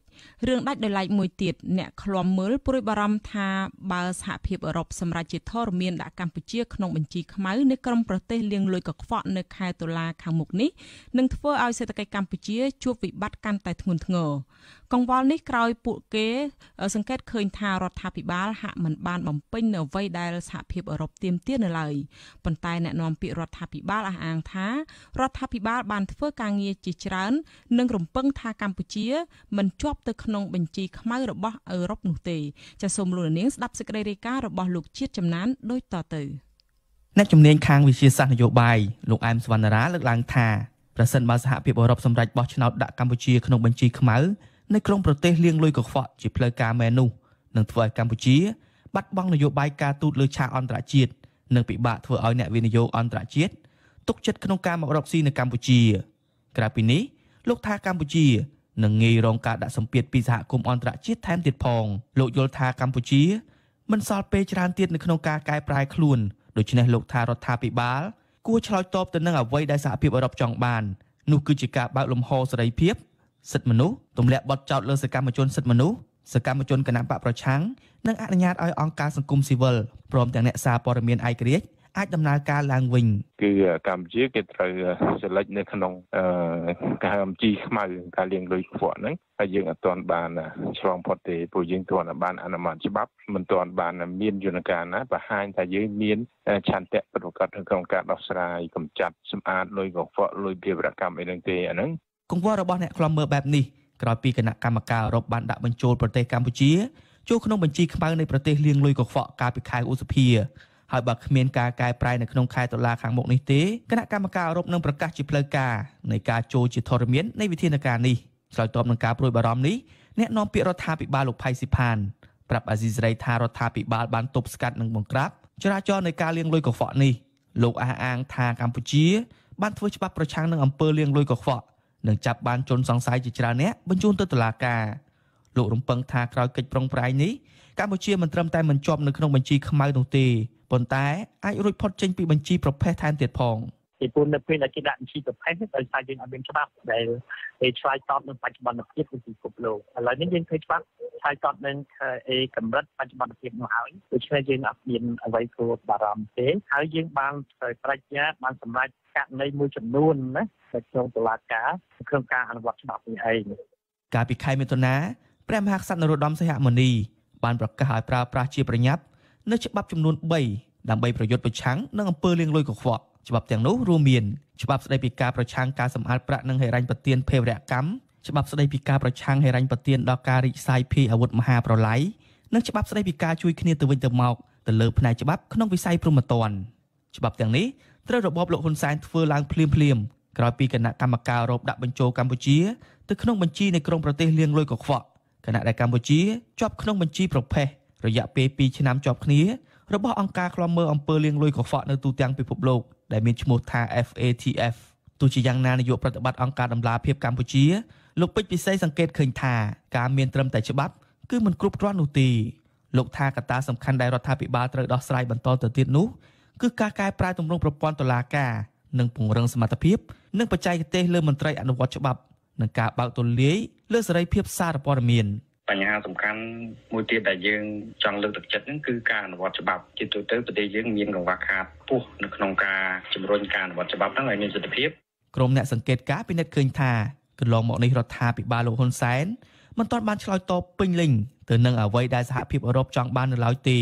Speaker 7: រឿងដាច់ដោយឡែកមួយទៀតអ្នកឃ្លាំមើលព្រួយបារម្ភថាបើសហភាពអឺរ៉ុបសម្រេចជាធរមានដាក់កម្ពុជាក្នុងបញ្ជីខ្មៅនៅក្រមប្រទេសលាងលុយកខ្វក់នៅខែតុលាខាងមុខនេះនឹងធ្វើឲ្យសេដ្ឋកិច្ចកម្ពុជាជួបវិបត្តិកាន់តែធ្ងន់ធ្ងរកង្វល់នេះក្រោយពួកគេសង្កេតឃើញថារដ្ឋាភិបាលហាក់មិនបានបំពេញនៅអ្វីដែលសហភាពអឺរ៉ុបទាមទារនៅឡើយប៉ុន្តែអ្នកនាំពាក្យរដ្ឋាភិបាលអះអាងថារដ្ឋាភិបាលបានធ្វើការងារជាច្រើននិងរំពឹងថាកម្ពុជាមិនជាប់ទៅក្នុងបញ្ជីខ្មៅរបស់អឺរ៉ុបនោះទេចាសសូមលោកនាងស្ដាប់សេចក្តីរាយការណ៍របស់លោកជាតិចំណានដូចតទៅ
Speaker 10: អ្នកជំនាញខាងវិទ្យាសាស្ត្រនយោបាយលោកអែមសវណ្ណារាលើកឡើងថាប្រសិនបើសហភាពអឺរ៉ុបសម្រេចបោះឆ្នោតដាក់កម្ពុជាក្នុងបញ្ជីខ្មៅនៅក្នុងប្រទេសលាងលុយកខ្វក់ជាផ្លូវការមែននោះនឹងធ្វើឲ្យកម្ពុជាបាត់បង់នយោបាយការទូតលើឆាកអន្តរជាតិ និងពិបាកធ្វើឲ្យអ្នកវិនិយោគអន្តរជាតិទុកចិត្តក្នុងការមករកស៊ីនៅកម្ពុជាក្រៅពីនេះលោកថាកម្ពុជានឹងងាយរងការដាក់សម្ពាធពីសហគមន៍អន្តរជាតិថែមទៀតផងលោកយល់ថាកម្ពុជាមិនសល់ពេលច្រើនទៀតនៅក្នុងការកែប្រែខ្លួនដូច្នេះលោកថារដ្ឋាភិបាលគួរឆ្លើយតបទៅនឹងអ្វីដែលសហភាពអឺរ៉ុបចង់បាននោះគឺជាការបើកលំហសេរីភាពសិទ្ធិមនុស្សទម្លាក់បទចោទលើសកម្មជនសិទ្ធិមនុស្សសកម្មជនគណបកប្រឆាំងនិងអនុញ្ញាតឲ្យអង្គការសង្គមស៊ីវិលព្រមទាំងអ្នកសារព័ត៌មានឯករាជ្យអាចដំណើរការឡើងវិញ
Speaker 11: គឺកម្ពុជាគេត្រូវសិលិចនៅក្នុងការអំជីខ្មៅការលាងលុយខ្វក់ហ្នឹងហើយយើងអត់ទាន់បានឆ្លងផុតទេព្រោះយើងទាន់បានអនុម័តច្បាប់មិនទាន់បានមានយន្តការណាបង្ហាញថាយើងមានឆន្ទៈប្រកបក្នុងការដោះស្រាយកម្ចាត់សម្អាតលុយកខ្វក់លុយភាវរកម្មអីហ្នឹងទេអាហ្នឹង
Speaker 10: កង្វល់របស់អ្នកខ្លំមើលបែបនេះក្រោយពីគណៈកម្មការអឺរ៉ុបបានដាក់បញ្ចូលប្រទេសកម្ពុជាចូលក្នុងបញ្ជីខ្មៅនៃប្រទេសលាងលុយកខ្វក់កាលពីខែឧសភាហើយបើគ្មានការកែប្រែនៅក្នុងខែតុលាខាងមុខនេះទេគណៈកម្មការអឺរ៉ុបនឹងប្រកាសជាផ្លូវការនៃការចូលជាធរមាននៃវិធានការនេះឆ្លើយតបនឹងការព្រួយបារម្ភនេះអ្នកនាំពាក្យរដ្ឋាភិបាលលោកផៃស៊ីផានប្រាប់អាស៊ីសេរីថារដ្ឋាភិបាលបានទប់ស្កាត់និងបង្ក្រាបចរាចរណ៍នៃការលាងលុយកខ្វក់នេះលោកអះអាងថាកម្ពុជាបានធ្វើច្បាប់ប្រឆាំងនឹងអំពើលាងលុយកខ្វក់និងចាប់បានជនសង្ស័យជាច្រើនអ្នកបញ្ជូនទៅតុលាការលោករំពឹងថាក្រោយកិច្ចប្រឹងប្រែងនេះកម្ពុជាមិនត្រឹមតែមិនជាប់នៅក្នុងបញ្ជីខ្មៅនោះទេប៉ុន្តែអាចរួចផុតចេញពីបញ្ជីប្រភេទថែមទៀតផង
Speaker 4: ពីព្រោះនៅពេលដែលគេដាក់បញ្ជីប្រភេទនេះដោយសារយើងអត់មានច្បាប់ដែលឆ្លើយតបនឹងបច្ចុប្បន្នភាពនៃពិភពលោកឥឡូវនេះយើងឃើញច្បាប់ឆ្លើយតបនឹងកម្រិតបច្ចុប្បន្នភាពនោះហើយដូច្នេះយើងអត់មានអ្វីគួរបារម្ភទេហើយយើងបានប្រាជ្ញាបានសម្រេចករណីមួយចំនួនណានៅក្នុងតុលាការក្នុងការអនុវត្តច្បាប់នេះឯង
Speaker 10: កាលពីខែមិថុនាព្រះមហាក្សត្រនរោត្តមសីហមុនីបានប្រកាសឲ្យប្រើប្រាស់ជាប្រញាប់នៅច្បាប់ចំនួន3ដើម្បីប្រយុទ្ធប្រឆាំងនឹងអំពើលាងលុយកខ្វក់ច្បាប់ទាំងនោះរួមមានច្បាប់ស្តីពីការប្រឆាំងការសម្អាតប្រាក់និងហិរញ្ញប្បទានភេរវកម្មច្បាប់ស្តីពីការប្រឆាំងហិរញ្ញប្បទានដល់ការរីកសាយភាយអាវុធមហាប្រឡាយនិងច្បាប់ស្តីពីការជួយគ្នាទៅវិញទៅមកទៅលើផ្នែកច្បាប់ក្នុងវិស័យព្រហ្មទណ្ឌច្បាប់ទាំងនេះត្រូវរបបលោកហ៊ុនសែនធ្វើឡើងភ្លាមក្រោយពីគណៈកម្មការអឺរ៉ុបដាក់បញ្ចូលកម្ពុជាទៅក្នុងបញ្ជីនៃក្រុមប្រទេសលាងលុយកខ្វក់ខណៈដែលកម្ពុជាជាប់ក្នុងបញ្ជីប្រភេទរយៈពេល2ឆ្នាំជាប់គ្នារបស់អង្គការឃ្លាំមើលអំពើលាងលុយកខ្វក់នៅទូទាំងពិភពលោកដែលមានឈ្មោះថា FATF ទោះជាយ៉ាងណានាយកប្រតិបត្តិអង្គការដំឡាភិបកម្ពុជាលោកពេជ្រពិសីសង្កេតឃើញថាការមានត្រឹមតែច្បាប់គឺមិនគ្រប់គ្រាន់នោះទេលោកថាកត្តាសំខាន់ដែលរដ្ឋាភិបាលត្រូវដោះស្រាយបន្តទៅទៀតនោះគឺការកែប្រែទម្រង់ប្រព័ន្ធតុលាការនិងពង្រឹងសមត្ថភាពនិងបច្ចេកទេសលើមន្ត្រីអនុវត្តច្បាប់និងការបើកទូលាយលើសេរីភាពសារព័ត៌មាន
Speaker 12: បញ្ហាសំខាន់មួយទៀតដែលយើងចង់លើកទឹកចិត្តហ្នឹងគឺការអនុវត្តច្បាប់ជាទូទៅប្រទេសយើងមានកង្វះខាតខ្ពស់នៅក្នុងការជំរុញការអនុវត្តច្បាប់ហ្នឹងឲ្យមានសិទ្ធិភាព
Speaker 10: ក្រុមអ្នកសង្កេតការណ៍ពិនិត្យឃើញថាកន្លងមកនេះរដ្ឋាភិបាលលោកហ៊ុនសែនមិនទាន់បានឆ្លើយតបពេញលេញទៅនឹងអ្វីដែលសហភាពអឺរ៉ុបចង់បាននៅឡើយទេ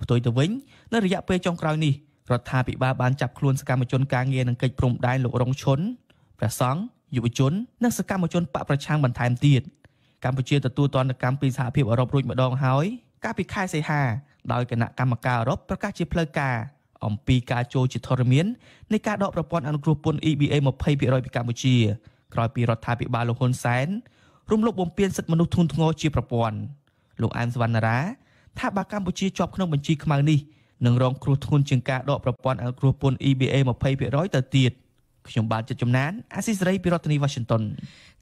Speaker 10: ផ្ទុយទៅវិញនៅរយៈពេលចុងក្រោយនេះរដ្ឋាភិបាលបានចាប់ខ្លួនសកម្មជនការងារនិងកិច្ចព្រំដែនលោករងឈុនព្រះសង្ឃយុវជននិងសកម្មជនបកប្រឆាំងបន្ថែមទៀតកម្ពុជាទទួលទណ្ឌកម្មពីសហភាពអឺរ៉ុបរួចម្ដងហើយកាលពីខែសីហាដោយគណៈកម្មការអឺរ៉ុបប្រកាសជាផ្លូវការអំពីការចូលជាធរមាននៃការដកប្រព័ន្ធអនុគ្រោះពន្ធ EBA 20% ពីកម្ពុជាក្រោយពីរដ្ឋាភិបាលលោកហ៊ុនសែនរំលោភបំពានសិទ្ធិមនុស្សធ្ងន់ធ្ងរជាប្រព័ន្ធលោកអែមសវណ្ណារាថាបើកម្ពុជាជាប់ក្នុងបញ្ជីខ្មៅនេះនឹងរងគ្រោះធ្ងន់ជាងការដកប្រព័ន្ធអនុគ្រោះពន្ធ EBA 20% ទៅទៀតខ្ញុំបាទចិត្តចំណានអាស៊ីសេរីពីរដ្ឋធានី Washington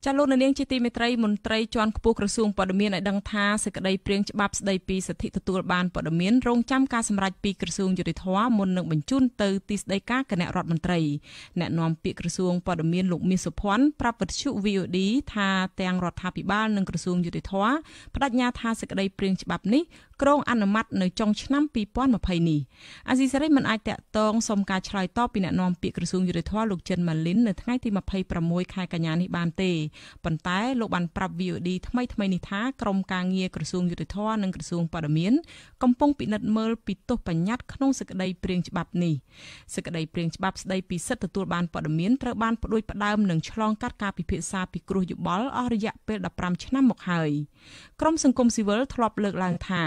Speaker 7: ចាលោកនាងជាទីមេត្រីមន្ត្រីជាន់ខ្ពស់ក្រសួងព័ត៌មានឲ្យដឹងថាសេចក្តីព្រាងច្បាប់ស្តីពីសិទ្ធិទទួលបានព័ត៌មានរងចាំការសម្រេចពីក្រសួងយុតិធធម៌មុននឹងបញ្ជូនទៅទីស្តីការគណៈរដ្ឋមន្ត្រីអ្នកនាំពាក្យក្រសួងព័ត៌មានលោកមាសសុភ័ណ្ឌប្រាប់វិទ្យុ VOD ថាទាំងរដ្ឋាភិបាលនិងក្រសួងយុតិធម៌បដិញ្ញាថាសេចក្តីព្រាងច្បាប់នេះគ្រោងអនុម័តនៅចុងឆ្នាំ2020នេះអាស៊ីសេរីមិនអាចតាក់ទងសុំការឆ្លើយតបពីអ្នកនាំពាក្យក្រសួងយុតិធម៌លោកចិនម៉ាលីននៅថ្ងៃទី26ខែកញ្ញានេះបានទេប៉ុន្តែលោកបានប្រាប់ VOD ថ្មីនេះថាក្រុមការងារក្រសួងយុតិធម៌និងក្រសួងព័ត៌មានកំពុងពិនិត្យមើលពីទោសបញ្ញត្តិក្នុងសេចក្តីព្រាងច្បាប់នេះសេចក្តីព្រាងច្បាប់ស្តីពីសិទ្ធិទទួលបានព័ត៌មានត្រូវបានផ្ដួចផ្ដើមនិងឆ្លងកាត់ការពិភាក្សាពិគ្រោះយោបល់អស់រយៈពេល15ឆ្នាំមកហើយក្រមសង្គមស៊ីវិលធ្លាប់លើកឡើងថា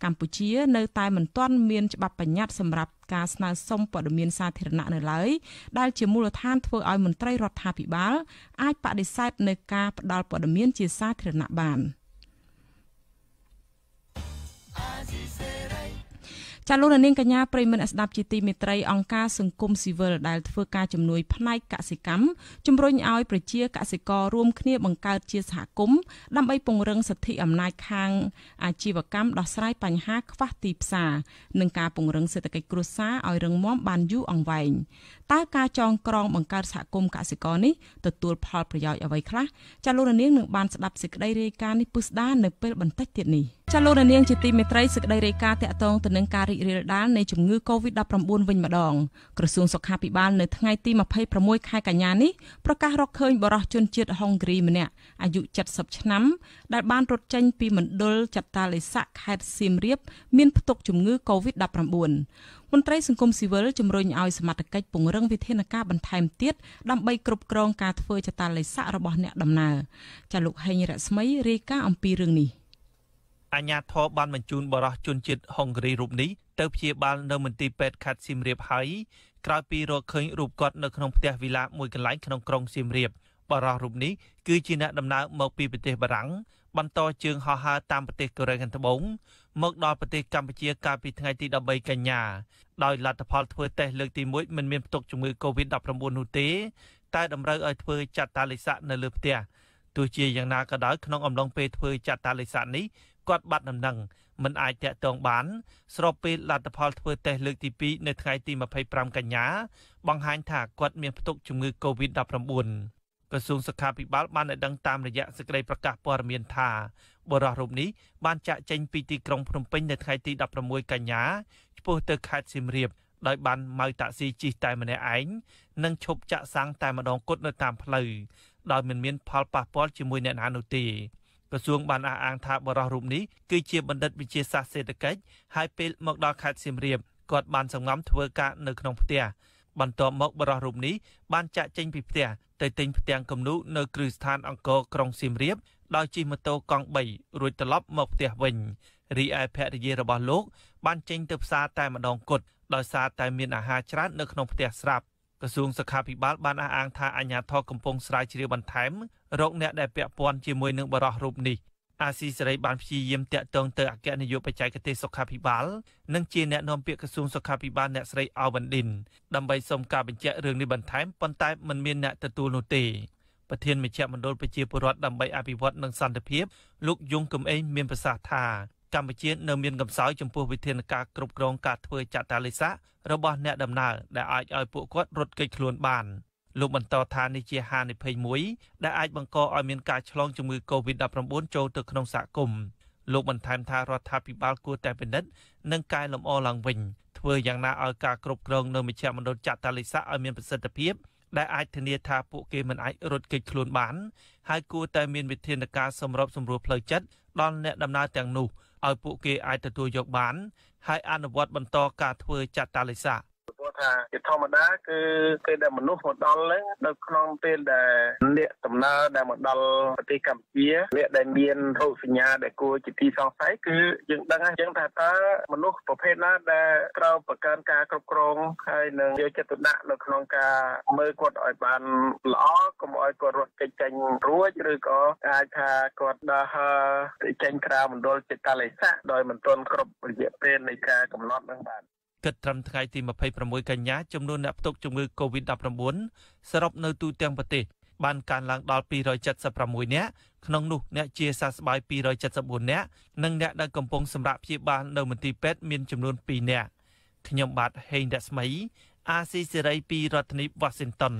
Speaker 7: កម្ពុជានៅតែមិនទាន់មានច្បាប់បញ្ញត្តិសម្រាប់ការស្នើសុំព័ត៌មានសាធារណៈនៅឡើយដែលជាមូលដ្ឋានធ្វើឲ្យមន្ត្រីរដ្ឋាភិបាលអាចបដិសេធនៅការផ្ដល់ព័ត៌មានជាសាធារណៈបាន ចាលោកនាងកញ្ញាប្រិយមិត្តស្ដាប់ជាទីមេត្រីអង្គការសង្គមស៊ីវិលដែលធ្វើការជំនួយផ្នែកកសិកម្មជំរុញឲ្យប្រជាកសិកររួមគ្នាបង្កើតជាសហគមន៍ដើម្បីពង្រឹងសិទ្ធិអំណាចខាងអាជីវកម្មដោះស្រាយបញ្ហាខ្វះទីផ្សារនិងការពង្រឹងសេដ្ឋកិច្ចគ្រួសារឲ្យរឹងមាំបានយូរអង្វែងតើការចងក្រងបង្កើតសហគមន៍កសិករនេះទទួលផលប្រយោជន៍អ្វីខ្លះចាលោកនាងនឹងបានស្ដាប់សេចក្តីរាយការណ៍នេះពិស្ដានៅពេលបន្តិចទៀតនេះចាលោកនាងជាទីមេត្រីសេចក្តីរាយការណ៍តាក់ទងទៅនឹងការរីករាលដាលនៃជំងឺ Covid-19 វិញម្ដងក្រសួងសុខាភិបាលនៅថ្ងៃទី26ខែកញ្ញានេះប្រកាសរកឃើញបរិសុទ្ធជនជាតិហុងគ្រីម្នាក់អាយុ70ឆ្នាំដែលបានរត់ចេញពីមណ្ឌលចតាឡេស័កខេត្តសៀមរាបមានផ្ទុកជំងឺ Covid-19 មន្ត្រីសង្គមស៊ីវិលជំរុញឲ្យសមត្ថកិច្ចពង្រឹងវិធានការបន្ថែមទៀតដើម្បីគ្រប់គ្រងការធ្វើចតាឡេស័ករបស់អ្នកដំណើរចាលោកហេងរស្មីរាយការណ៍អំពីរឿងនេះ
Speaker 13: អាជ្ញាធរបានបញ្ជូនបរិសុទ្ធជនជាតិហុងគ្រីរូបនេះទៅព្យាបាលនៅមន្ទីរពេទ្យខេត្តសៀមរាបហើយក្រោយពីរកឃើញរូបគាត់នៅក្នុងផ្ទះវីឡាមួយកន្លែងក្នុងក្រុងសៀមរាបបរិសុទ្ធរូបនេះគឺជាអ្នកដំណើរមកពីប្រទេសបារាំងបន្តជើងហោះហើរតាមប្រទេសកូរ៉េខាងត្បូងមកដល់ប្រទេសកម្ពុជាកាលពីថ្ងៃទី13កញ្ញាដោយលទ្ធផលធ្វើតេស្តលើកទី1មិនមានផ្ទុកជំងឺ Covid-19 នោះទេតែតម្រូវឲ្យធ្វើចតាឡេស័កនៅលើផ្ទះទោះជាយ៉ាងណាក៏ដោយក្នុងអំឡុងពេលធ្វើចតាឡេស័កនេះគាត់បាត់ដំណឹងមិនអាចតាក់ទងបានស្របពេលលទ្ធផលធ្វើតេស្តលើកទី2នៅថ្ងៃទី25កញ្ញាបង្ហាញថាគាត់មានផ្ទុកជំងឺ Covid-19 ក្រសួងសុខាភិបាលបានឲ្យដឹងតាមរយៈសេចក្តីប្រកាសព័ត៌មានថាបុរសរូបនេះបានចាក់ចេញពីទីក្រុងភ្នំពេញនៅថ្ងៃទី16កញ្ញាឆ្ពោះទៅខេត្តសៀមរាបដោយបានម៉ៅតាក់ស៊ីជិះតែម្នាក់ឯងនិងឈប់ចាក់សាំងតែម្ដងគត់នៅតាមផ្លូវដោយមិនមានផលប៉ះពាល់ជាមួយអ្នកណានោះទេក្រសួងបានអះអាងថាបរិសុទ្ធរូបនេះគឺជាបណ្ឌិតវិទ្យាសាស្ត្រសេដ្ឋកិច្ចហើយពេលមកដល់ខេត្តសៀមរាបគាត់បានសង្ងំធ្វើការនៅក្នុងផ្ទះបន្ទាប់មកបរិសុទ្ធរូបនេះបានចាក់ចេញពីផ្ទះទៅទិញផ្ទាំងគំនូនៅគ្រឹះស្ថានអង្គរក្រុងសៀមរាបដោយជិះម៉ូតូកង់3រួចត្រឡប់មកផ្ទះវិញរីឯភរិយារបស់លោកបានចេញទៅផ្សារតែម្ដងគត់ដោយសារតែមានអាហារច្រើននៅក្នុងផ្ទះស្រាប់ក្រសួងសុខាភិបាលបានអះអាងថាអាជ្ញាធរកំពុងស្រាវជ្រាវបន្ថែមរកអ្នកដែលពាក់ព័ន្ធជាមួយនឹងបរិសុទ្ធរូបនេះអាស៊ីសេរីបានព្យាយាមតាក់ទងទៅអគ្គនាយកបច្ចេកទេសសុខាភិបាលនិងជាអ្នកនាំពាក្យក្រសួងសុខាភិបាលអ្នកស្រីអវ៉ាន់ឌិនដើម្បីសុំការបញ្ជាក់រឿងនេះបន្ថែមប៉ុន្តែមិនមានអ្នកទទួលនោះទេប្រធានមជ្ឈមណ្ឌលប្រជាពលរដ្ឋដើម្បីអភិវឌ្ឍនិងសន្តិភាពលោកយងកំឯងមានប្រសាសន៍ថាកម្ពុជានៅមានកំសោយចំពោះវិធានការគ្រប់គ្រងការធ្វើចតាឡេស័ករបស់អ្នកដំណើរដែលអាចឲ្យពួកគាត់រត់គេចខ្លួនបានលោកបន្តថានេះជាហានិភ័យមួយដែលអាចបង្កឲ្យមានការឆ្លងជំងឺ Covid-19 ចូលទៅក្នុងសហគមន៍លោកបន្ថែមថារដ្ឋាភិបាលគួរតែពិនិត្យនិងកែលម្អឡើងវិញធ្វើយ៉ាងណាឲ្យការគ្រប់គ្រងនៅមជ្ឈមណ្ឌលចតាឡេស័កឲ្យមានប្រសិទ្ធភាពដែលអាចធានាថាពួកគេមិនអាចរត់គេចខ្លួនបានហើយគួរតែមានវិធានការសម្របសម្រួលផ្លូវចិត្តដល់អ្នកដំណើរទាំងនោះឲ្យពួកគេអាចទទួលយកបានហើយអនុវត្តបន្តការធ្វើចតាឡេស័កព្រោះថាជាធម្មតាគឺពេលដែលមនុស្សមកដល់ហ្នឹងនៅក្នុងពេលដែលអ្នកដំណើរដែលមកដល់ប្រទេសកម្ពុជាអ្នកដែលមានរោគសញ្ញាដែលគួរជាទីសង្ស័យគឺយើងដឹងហើយចឹងថាតើមនុស្សប្រភេទណាដែលត្រូវបង្កើនការគ្រប់គ្រងហើយនឹងយកចិត្តទុកដាក់នៅក្នុងការមើលគាត់ឲ្យបានល្អកុំឲ្យគាត់រត់គេចចេញរួចឬក៏អាចថាគាត់ដើរចេញក្រៅមណ្ឌលចតាឡេស័កដោយមិនទាន់គ្រប់រយៈពេលនៃការកំណត់នឹងបានគិតត្រឹមថ្ងៃទី26កញ្ញាចំនួនអ្នកផ្ទុកជំងឺ Covid-19 សរុបនៅទូទាំងប្រទេសបានកើនឡើងដល់276នាក់ក្នុងនោះអ្នកជាសះស្បើយ274នាក់និងអ្នកដែលកំពុងសម្រាកព្យាបាលនៅមន្ទីរពេទ្យមានចំនួន2នាក់ខ្ញុំបាទហេងរស្មីអាស៊ីសេរីពីរដ្ឋធានី Washington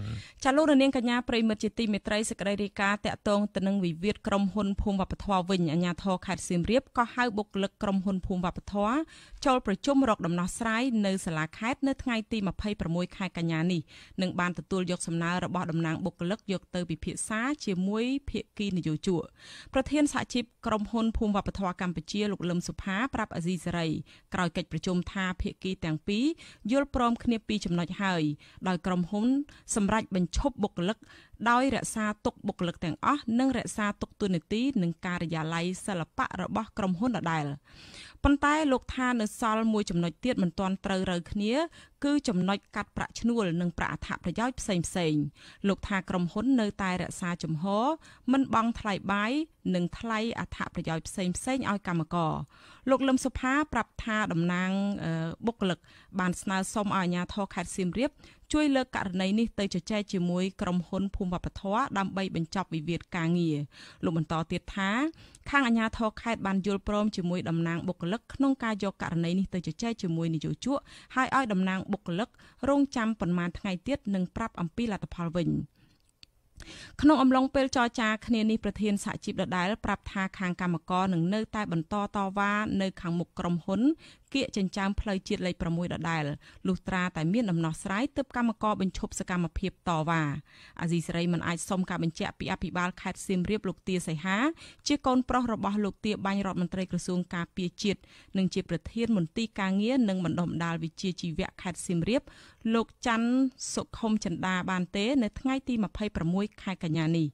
Speaker 7: ចាលោករនាងកញ្ញាប្រិមិត្តជាទីមេត្រីសេចក្តីរាយការណ៍តាក់ទងទៅនឹងវិវាទក្រុមហ៊ុនភូមិវប្បធម៌វិញអាជ្ញាធរខេត្តសៀមរាបក៏ហៅបុគ្គលិកក្រុមហ៊ុនភូមិវប្បធម៌ចូលប្រជុំរកដំណោះស្រាយនៅសាលាខេត្តនៅថ្ងៃទី26ខែកញ្ញានេះនិងបានទទួលយកសំណើរបស់តំណាងបុគ្គលិកយកទៅពិភាក្សាជាមួយភាគីនយោជកប្រធានសហជីពក្រុមហ៊ុនភូមិវប្បធម៌កម្ពុជាលោកលឹមសុផាប្រាប់អាស៊ីសេរីក្រោយកិច្ចប្រជុំថាភាគីទាំងពីរយល់ព្រមគ្នាពីចំណុចហើយដោយក្រុមហ៊ុនសម្រាប់បញ្ឈប់បុគ្គលិក ដោយរក្សាទុកបុគ្គលិកទាំងអស់និងរក្សាទុកតួនាទីនិងការិយាល័យសិល្បៈរបស់ក្រុមហ៊ុនដដែលប៉ុន្តែលោកថានៅសល់មួយចំណុចទៀតមិនទាន់ត្រូវរើគ្នាគឺចំណុចកាត់ប្រាក់ឈ្នួលនិងប្រាក់អត្ថប្រយោជន៍ផ្សេងៗលោកថាក្រុមហ៊ុននៅតែរក្សាជំហរមិនបង់ថ្លៃបាយនិងថ្លៃអត្ថប្រយោជន៍ផ្សេងៗឲ្យកម្មករលោកលឹមសុផាប្រាប់ថាតំណាងបុគ្គលិកបានស្នើសុំឲ្យអាជ្ញាធរខេត្តសៀមរាបជួយលើកករណីនេះទៅជជែកជាមួយក្រុមហ៊ុនភូមិវប្បធម៌ដើម្បីបញ្ចប់វិវាទការងារលោកបន្តទៀតថាខាងអាជ្ញាធរខេត្តបានយល់ព្រមជាមួយតំណាងបុគ្គលិកក្នុងការយកករណីនេះទៅជជែកជាមួយនយោជកហើយឲ្យតំណាងបុគ្គលិករងចាំប៉ុន្មានថ្ងៃទៀតនិងប្រាប់អំពីលទ្ធផលវិញក្នុងអំឡុងពេលចរចាគ្នានេះប្រធានសហជីពដដែលប្រាប់ថាខាងកម្មករនឹងនៅតែបន្តតវ៉ានៅខាងមុខក្រុមហ៊ុនគៀកចិញ្ចើមផ្លូវជាតិលេខ6ដដែលលុះត្រាតែមានដំណោះស្រាយទើបកម្មករបញ្ឈប់សកម្មភាពតវ៉ាអាស៊ីសេរីមិនអាចសុំការបញ្ជាក់ពីអភិបាលខេត្តសៀមរាបលោកទាសីហាជាកូនប្រុសរបស់លោកទាបាញ់រដ្ឋមន្ត្រីក្រសួងការពារជាតិនិងជាប្រធានមន្ទីរការងារនិងបណ្ដុះបណ្ដាលវិជ្ជាជីវៈខេត្តសៀមរាបលោកច័ន្ទសុខុមចិន្តាបានទេនៅថ្ងៃទី26ខែកញ្ញានេះ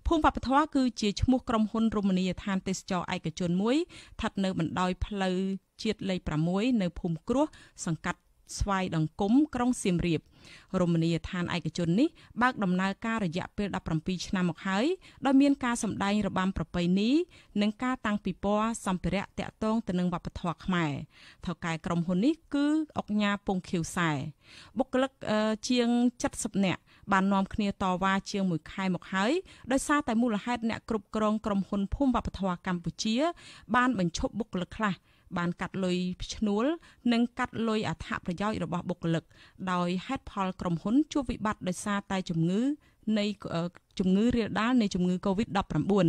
Speaker 7: ភូមិវប្បធម៌គឺជាឈ្មោះក្រុមហ៊ុនរមណីយដ្ឋានទេសចរឯកជនមួយស្ថិតនៅបណ្ដោយផ្លូវជាតិលេខ6នៅភូមិគ្រោះសង្កាត់ស្វាយដង្គមក្រុងសៀមរាបរមណីយដ្ឋានឯកជននេះបើកដំណើរការរយៈពេល17ឆ្នាំមកហើយដោយមានការសម្ដែងរបាំប្រពៃណីនិងការតាំងពិព័រណ៍សម្ភារៈតាក់ទងទៅនឹងវប្បធម៌ខ្មែរថៅកែក្រុមហ៊ុននេះគឺអុកញ៉ាពងខៀវសែបុគ្គលិកជាង70នាក់បាននាំគ្នាតវ៉ាជាង1ខែមកហើយដោយសារតែមូលហេតុអ្នកគ្រប់គ្រងក្រុមហ៊ុនភូមិវប្បធម៌កម្ពុជាបានបញ្ឈប់បុគ្គលិកខ្លះបានកាត់លុយឈ្នួលនិងកាត់លុយអត្ថប្រយោជន៍របស់បុគ្គលិកដោយហេតុផលក្រុមហ៊ុនជួបវិបត្តិដោយសារតែជំងឺរាលដាលនៃជំងឺ Covid-19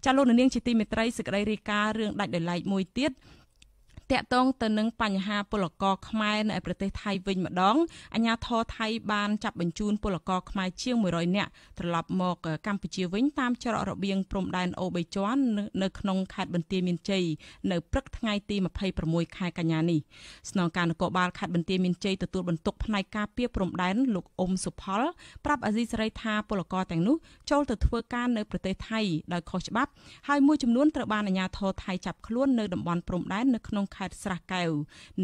Speaker 7: ចាលោកនាងជាទីមេត្រីសេចក្តីរាយការណ៍រឿងដាច់ដោយឡែកមួយទៀតតាក់ទងទៅនឹងបញ្ហាពលករខ្មែរនៅប្រទេសថៃវិញម្ដងអាជ្ញាធរថៃបានចាប់បញ្ជូនពលករខ្មែរជាង100នាក់ត្រឡប់មកកម្ពុជាវិញតាមច្រករបៀងព្រំដែនអូបីជាន់នៅក្នុងខេត្តបន្ទាយមានជ័យនៅព្រឹកថ្ងៃទី26ខែកញ្ញានេះស្នងការនគរបាលខេត្តបន្ទាយមានជ័យទទួលបន្ទុកផ្នែកការពារព្រំដែនលោកអ៊ុំសុផលប្រាប់អាស៊ីសេរីថាពលករទាំងនោះចូលទៅធ្វើការនៅប្រទេសថៃដោយខុសច្បាប់ហើយមួយចំនួនត្រូវបានអាជ្ញាធរថៃចាប់ខ្លួននៅតំបន់ព្រំដែននៅក្នុងខេត្តស្រះកែវ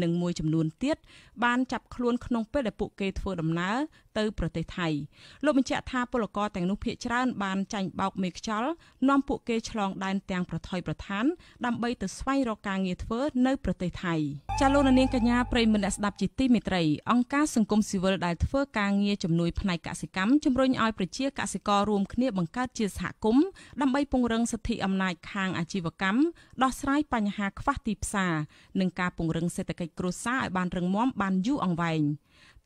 Speaker 7: និងមួយចំនួនទៀតបានចាប់ខ្លួនក្នុងពេលដែលពួកគេធ្វើដំណើរទៅប្រទេសថៃលោកបញ្ជាក់ថាពលករទាំងនោះភាគច្រើនបានចាញ់បោកមេខ្យល់នាំពួកគេឆ្លងដែនទាំងប្រថុយប្រឋានដើម្បីទៅស្វែងរកការងារធ្វើនៅប្រទេសថៃចាលោកនាងកញ្ញាប្រិយមិត្តអ្នកស្ដាប់ជាទីមេត្រីអង្គការសង្គមស៊ីវិលដែលធ្វើការងារជំនួយផ្នែកកសិកម្មជំរុញឲ្យប្រជាកសិកររួមគ្នាបង្កើតជាសហគមន៍ដើម្បីពង្រឹងសិទ្ធិអំណាចខាងអាជីវកម្មដោះស្រាយបញ្ហាខ្វះទីផ្សារនិងការពង្រឹងសេដ្ឋកិច្ចគ្រួសារឲ្យបានរឹងមាំបានយូរអង្វែង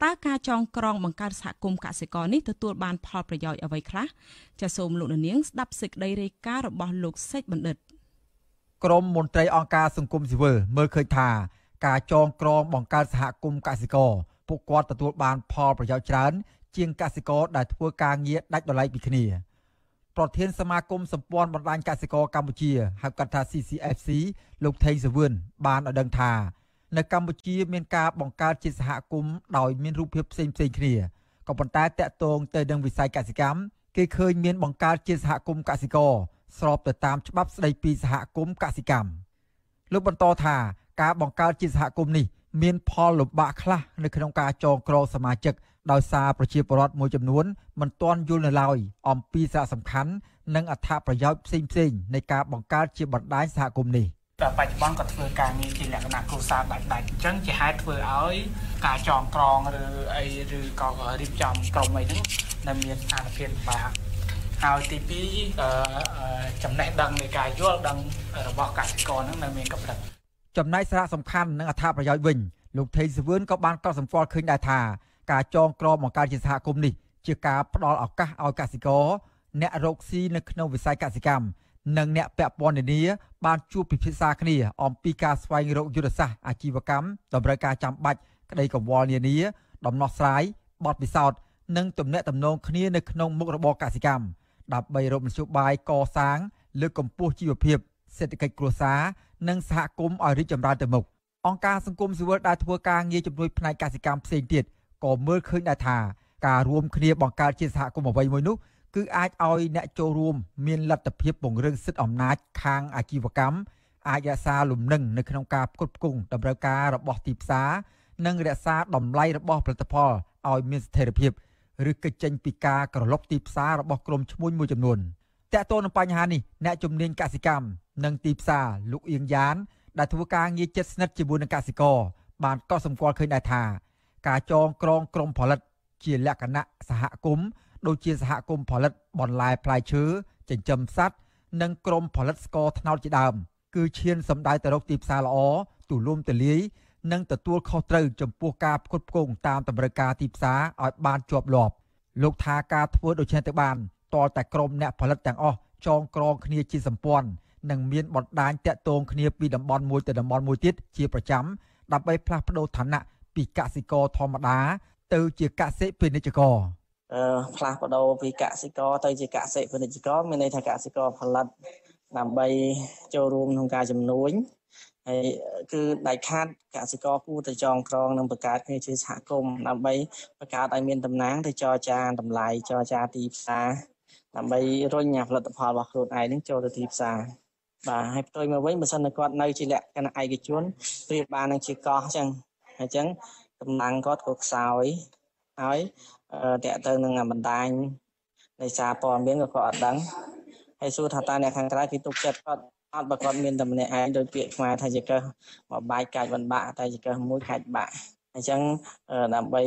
Speaker 7: តើការចងក្រងបង្កើតសហគមន៍កសិករនេះទទួលបានផលប្រយោជន៍អ្វីខ្លះចាសសូមលោកនាងស្ដាប់សេចក្តីរាយការណ៍របស់លោកសេចបណ្ឌិត
Speaker 14: ក្រុមមន្ត្រីអង្គការសង្គមស៊ីវិលមើលឃើញថាការចងក្រងបង្កើតសហគមន៍កសិករពួកគាត់ទទួលបានផលប្រយោជន៍ច្រើនជាងកសិករដែលធ្វើការងារដាច់ដោយឡែកពីគ្នាប្រធានសមាគមសម្ព័ន្ធបណ្ដាញកសិករកម្ពុជាហៅកាត់ថា CCFC លោកថេងសវឿនបានឲ្យដឹងថានៅកម្ពុជាមានការបង្កើតជាសហគមន៍ដោយមានរូបភាពផ្សេងៗគ្នាក៏ប៉ុន្តែតាក់ទងទៅនឹងវិស័យកសិកម្មគេឃើញមានបង្កើតជាសហគមន៍កសិករស្របទៅតាមច្បាប់ស្តីពីសហគមន៍កសិកម្មលោកបន្តថាការបង្កើតជាសហគមន៍នេះមានផលលំបាកខ្លះនៅក្នុងការចងក្រងសមាជិកដោយសារប្រជាពលរដ្ឋមួយចំនួនមិនទាន់យល់នៅឡើយអំពីសារៈសំខាន់និងអត្ថប្រយោជន៍ផ្សេងៗនៃការបង្កើតជាបណ្ដាញសហគមន៍នេះ
Speaker 15: តែបច្ចុប្បន្នក៏ធ្វើការងារជាលក្ខណៈគ្រួសារដាច់ៗអញ្ចឹងជាហេតុធ្វើឲ្យការចងក្រងឬក៏រៀបចំក្រុមអីហ្នឹងនៅមានស្ថានភាពលំបាកហើយទី2ចំណេះដឹងនៃការយល់ដឹងរបស់កសិករហ្នឹងនៅមានកម្រិត
Speaker 14: ចំណែកសារៈសំខាន់និងអត្ថប្រយោជន៍វិញលោកថេងសវឿនក៏បានកត់សម្គាល់ឃើញដែរថាការចងក្រងបង្កើតជាសហគមន៍នេះជាការផ្ដល់ឱកាសឲ្យកសិករអ្នករកស៊ីនៅក្នុងវិស័យកសិកម្មនិងអ្នកពាក់ព័ន្ធនានាបានជួបពិភាក្សាគ្នាអំពីការស្វែងរកយុទ្ធសាស្ត្រអាជីវកម្មតម្រូវការចាំបាច់ក្តីកង្វល់នានាដំណោះស្រាយបទពិសោធន៍និងទំនាក់ទំនងគ្នានៅក្នុងមុខរបរកសិកម្មដើម្បីរកមធ្យោបាយកសាងលើកកម្ពស់ជីវភាពសេដ្ឋកិច្ចគ្រួសារនិងសហគមន៍ឲ្យរីកចម្រើនទៅមុខអង្គការសង្គមស៊ីវិលដែលធ្វើការងារជំនួយផ្នែកកសិកម្មផ្សេងទៀតក៏មើលឃើញដែរថាការរួមគ្នាបង្កើតជាសហគមន៍អ្វីមួយនោះ គឺអាចឲ្យអ្នកចូលរួមមានលទ្ធភាពពង្រឹងសិទ្ធិអំណាចខាងអាជីវកម្មអាចរក្សាលំនឹងនៅក្នុងការផ្គត់ផ្គង់តម្រូវការរបស់ទីផ្សារនិងរក្សាតម្លៃរបស់ផលិតផលឲ្យមានស្ថិរភាពឬកិច្ចចេញពីការក្រឡុកទីផ្សាររបស់ក្រុមឈ្មួញមួយចំនួនតើតើនឹងបញ្ហានេះអ្នកជំនាញកសិកម្មនិងទីផ្សារលោកអៀងយ៉ានដែលធ្វើការងារជិតស្និទ្ធជាមួយនឹងកសិករបានកត់សម្គាល់ឃើញដែរថាការចងក្រងក្រុមផលិតជាលក្ខណៈសហគមន៍ដូចជាសហគមន៍ផលិតបន្លែផ្លែឈើចិញ្ចឹមសត្វនិងក្រុមផលិតស្ករត្នោតជាដើមគឺឈានសម្ដៅទៅរកទីផ្សារល្អទូលំទូលាយនិងទទួលខុសត្រូវចំពោះការផ្គត់ផ្គង់តាមតម្រូវការទីផ្សារឲ្យបានជាប់លាប់លោកថាការធ្វើដូច្នេះទៅបានតលតែក្រុមអ្នកផលិតទាំងអស់ចងក្រងគ្នាជាសម្ព័ន្ធនិងមានបណ្ដាញតាក់ទងគ្នាពីតំបន់មួយទៅតំបន់មួយទៀតជាប្រចាំដើម្បីផ្លាស់ប្ដូរឋានៈពីកសិករធម្មតាទៅជាកសិពាណិជ្ជករ
Speaker 16: ផ្លាស់ប្ដូរពីកសិករទៅជាកសិពាណិជ្ជករមានន័យថាកសិករផលិតដើម្បីចូលរួមក្នុងការជំនួញហើយគឺដាច់ខាតកសិករគួរតែចងក្រងនិងបង្កើតគ្នាជាសហគមន៍ដើម្បីបង្កើតឲ្យមានតំណាងទៅចរចាតម្លៃចរចាទីផ្សារដើម្បីរុញផលិតផលរបស់ខ្លួនឯងនឹងចូលទៅទីផ្សារបាទហើយផ្ទុយមកវិញបើសិនតែគាត់នៅជាលក្ខណៈឯកជនប្រៀបបាននឹងជាកោះអញ្ចឹងហើយអញ្ចឹងតំណែងគាត់ក៏ខ្សោយហើយតើទៅនឹងបណ្ដាញនៃសារព័ត៌មានក៏គាត់អត់ដឹងហើយសួរថាតើអ្នកខាងក្រៅគេទុកចិត្តគាត់អត់បើគាត់មានតែម្នាក់ឯងដោយពាក្យខ្មែរថាជាកឹះមកបាយកាច់បណ្បាក់តែជាកឹះមួយកាច់បាក់អញ្ចឹងដើម្បី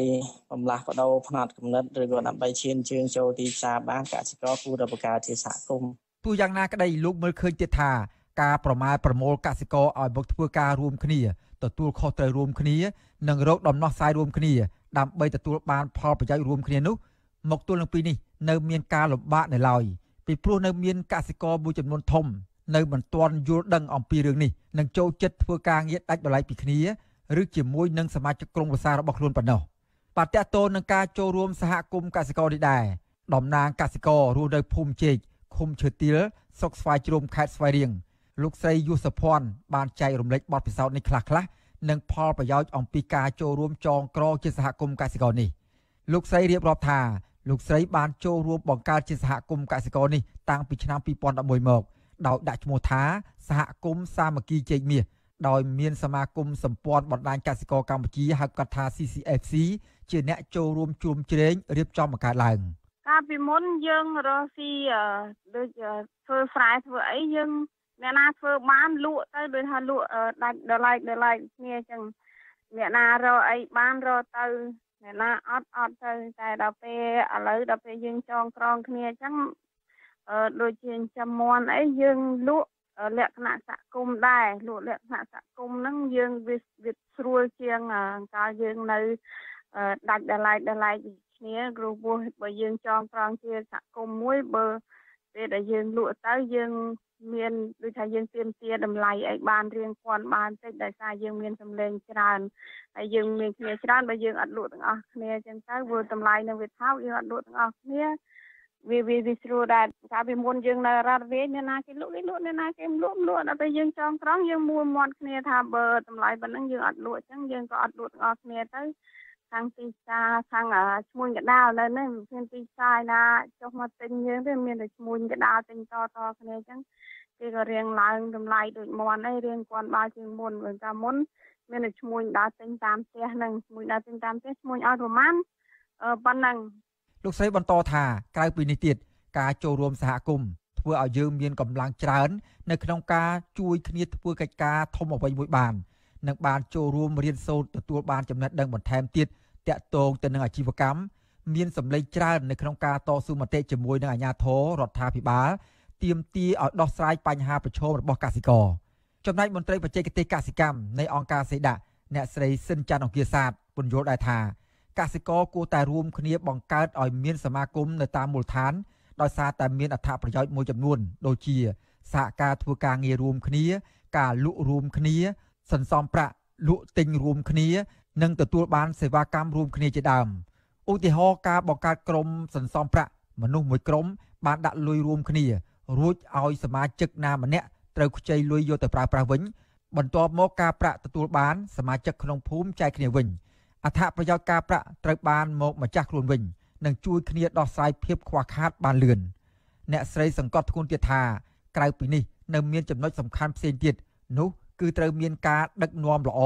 Speaker 16: បំលាស់បដូរផ្នត់គំនិតឬក៏ដើម្បីឈានជើងចូលទីផ្សារបានកសិករគួរតែបង្កើតជាសហគមន៍
Speaker 14: ទោះយ៉ាងណាក្តីលោកមើលឃើញទៀតថាការប្រម៉ែប្រមូលកសិករឲ្យមកធ្វើការរួមគ្នាទទួលខុសត្រូវរួមគ្នានិងរកដំណោះស្រាយរួមគ្នាដើម្បីទទួលបានផលប្រយោជន៍រួមគ្នានោះមកទល់នឹងពេលនេះនៅមានការលំបាកនៅឡើយពីព្រោះនៅមានកសិករមួយចំនួនធំនៅមិនទាន់យល់ដឹងអំពីរឿងនេះនិងចូលចិត្តធ្វើការងារដាច់ដោយឡែកពីគ្នាឬជាមួយនឹងសមាជិកក្រុមគ្រួសាររបស់ខ្លួនប៉ុណ្ណោះបាទតើតើនឹងការចូលរួមសហគមន៍កសិករនេះដែរតំណាងកសិកររស់នៅភូមិជែកឃុំឈើទាលស្រុកស្វាយជ្រុំខេត្តស្វាយរៀងលោកស្រីយុសភ័ណ្ឌបានចែករំលែកបទពិសោធន៍នេះខ្លះៗនិងផលប្រយោជន៍អំពីការចូលរួមចងក្រងជាសហគមន៍កសិករនេះលោកស្រីរៀបរាប់ថាលោកស្រីបានចូលរួមបង្កើតជាសហគមន៍កសិករនេះតាំងពីឆ្នាំ2011មកដោយដាក់ឈ្មោះថាសហគមន៍សាមគ្គីជែកមាសដោយមានសមាគមសម្ព័ន្ធបណ្ដាញកសិករកម្ពុជាហៅកាត់ថា CCFC ជាអ្នកចូលរួមជួមជ្រែងរៀបចំបង្កើតឡើង
Speaker 17: កាលពីមុនយើងរកស៊ីដូចធ្វើស្រែធ្វើអីយើងអ្នកណាធ្វើបានលក់ទៅដូចថាលក់ដាច់ដល់ឡែកគ្នាអញ្ចឹងអ្នកណារកអីបានរកទៅអ្នកណាអត់ទៅតែដល់ពេលឥឡូវដល់ពេលយើងចងក្រងគ្នាអញ្ចឹងដូចជាចាំមន់អីយើងលក់លក្ខណៈសហគមន៍ដែរលក់លក្ខណៈសហគមន៍ហ្នឹងយើងវាស្រួលជាងកាលយើងនៅដាច់ដល់ឡែកគ្នាគ្រូពោះបើយើងចងក្រងជាសហគមន៍មួយបើពេលដែលយើងលក់ទៅយើងមានដូចថាយើងទាមទារតម្លៃអីបានរៀងពាន់បានតិចដោយសារយើងមានសម្លេងច្រើនហើយយើងមានគ្នាច្រើនបើយើងអត់លក់ទាំងអស់គ្នាអញ្ចឹងទៅវាតម្លៃនឹងវាថោកយើងអត់លក់ទាំងអស់គ្នាវាស្រួលដែរកាលពីមុនយើងនៅរ៉ាត់វិញអ្នកណាគេលក់អ្នកណាគេលក់ដល់ពេលយើងចងក្រងយើងមួមាត់គ្នាថាបើតម្លៃប៉ុណ្ណឹងយើងអត់លក់អញ្ចឹងយើងក៏អត់លក់ទាំងអស់គ្នាទៅខាងទីផ្សារខាងឈ្មួញកដាលនៅនេះមានទីផ្សារណាចុះមកទិញយើងទេមានតែឈ្មួញកដាលទិញតគ្នាអញ្ចឹងគេក៏រៀងឡើងតម្លៃដូចមាន់អីរៀងពាន់បាល់ជាងមុនព្រោះតែមុនមានតែឈ្មួញដើរទិញតាមផ្ទះហ្នឹងឈ្មួញដើរទិញតាមផ្ទះឈ្មួញឲ្យប្រមាណប៉ុណ្ណឹង
Speaker 14: លោកស្រីបន្តថាក្រៅពីនេះទៀតការចូលរួមសហគមន៍ធ្វើឲ្យយើងមានកម្លាំងច្រើននៅក្នុងការជួយគ្នាធ្វើកិច្ចការធំអ្វីមួយបាននិងបានចូលរួមរៀនសូត្រទទួលបានចំណេះដឹងបន្ថែមទៀតតាក់ទងទៅនឹងអាជីវកម្មមានសម្លេងច្រើននៅក្នុងការតស៊ូមតិជាមួយនឹងអាជ្ញាធររដ្ឋាភិបាលទាមទារឲ្យដោះស្រាយបញ្ហាប្រឈមរបស់កសិករចំណែកមន្ត្រីបច្ចេកទេសកសិកម្មនៃអង្គការសេដាក់អ្នកស្រីស៊ិនច័ន្ទអង្គាសាទពន្យល់ដែរថាកសិករគួរតែរួមគ្នាបង្កើតឲ្យមានសមាគមនៅតាមមូលដ្ឋានដោយសារតែមានអត្ថប្រយោជន៍មួយចំនួនដូចជាសហការធ្វើការងាររួមគ្នាការលក់រួមគ្នាសន្សំប្រាក់លក់ទិញរួមគ្នានិងទទួលបានសេវាកម្មរួមគ្នាជាដើមឧទាហរណ៍ការបង្កើតក្រុមសន្សំប្រាក់មនុស្សមួយក្រុមបានដាក់លុយរួមគ្នារួចឲ្យសមាជិកណាម្នាក់ត្រូវខ្ចីលុយយកទៅប្រើប្រាស់វិញបន្ទាប់មកការប្រាក់ទទួលបានសមាជិកក្នុងភូមិចែកគ្នាវិញអត្ថប្រយោជន៍ការប្រាក់ត្រូវបានមកម្ចាស់ខ្លួនវិញ នឹងជួយគ្នាដោះស្រាយភាពខ្វះខាតបានលឿនអ្នកស្រីសង្កត់ធ្ងន់ទៀតថាក្រៅពីនេះនៅមានចំណុចសំខាន់ផ្សេងទៀតនោះគឺត្រូវមានការដឹកនាំល្អ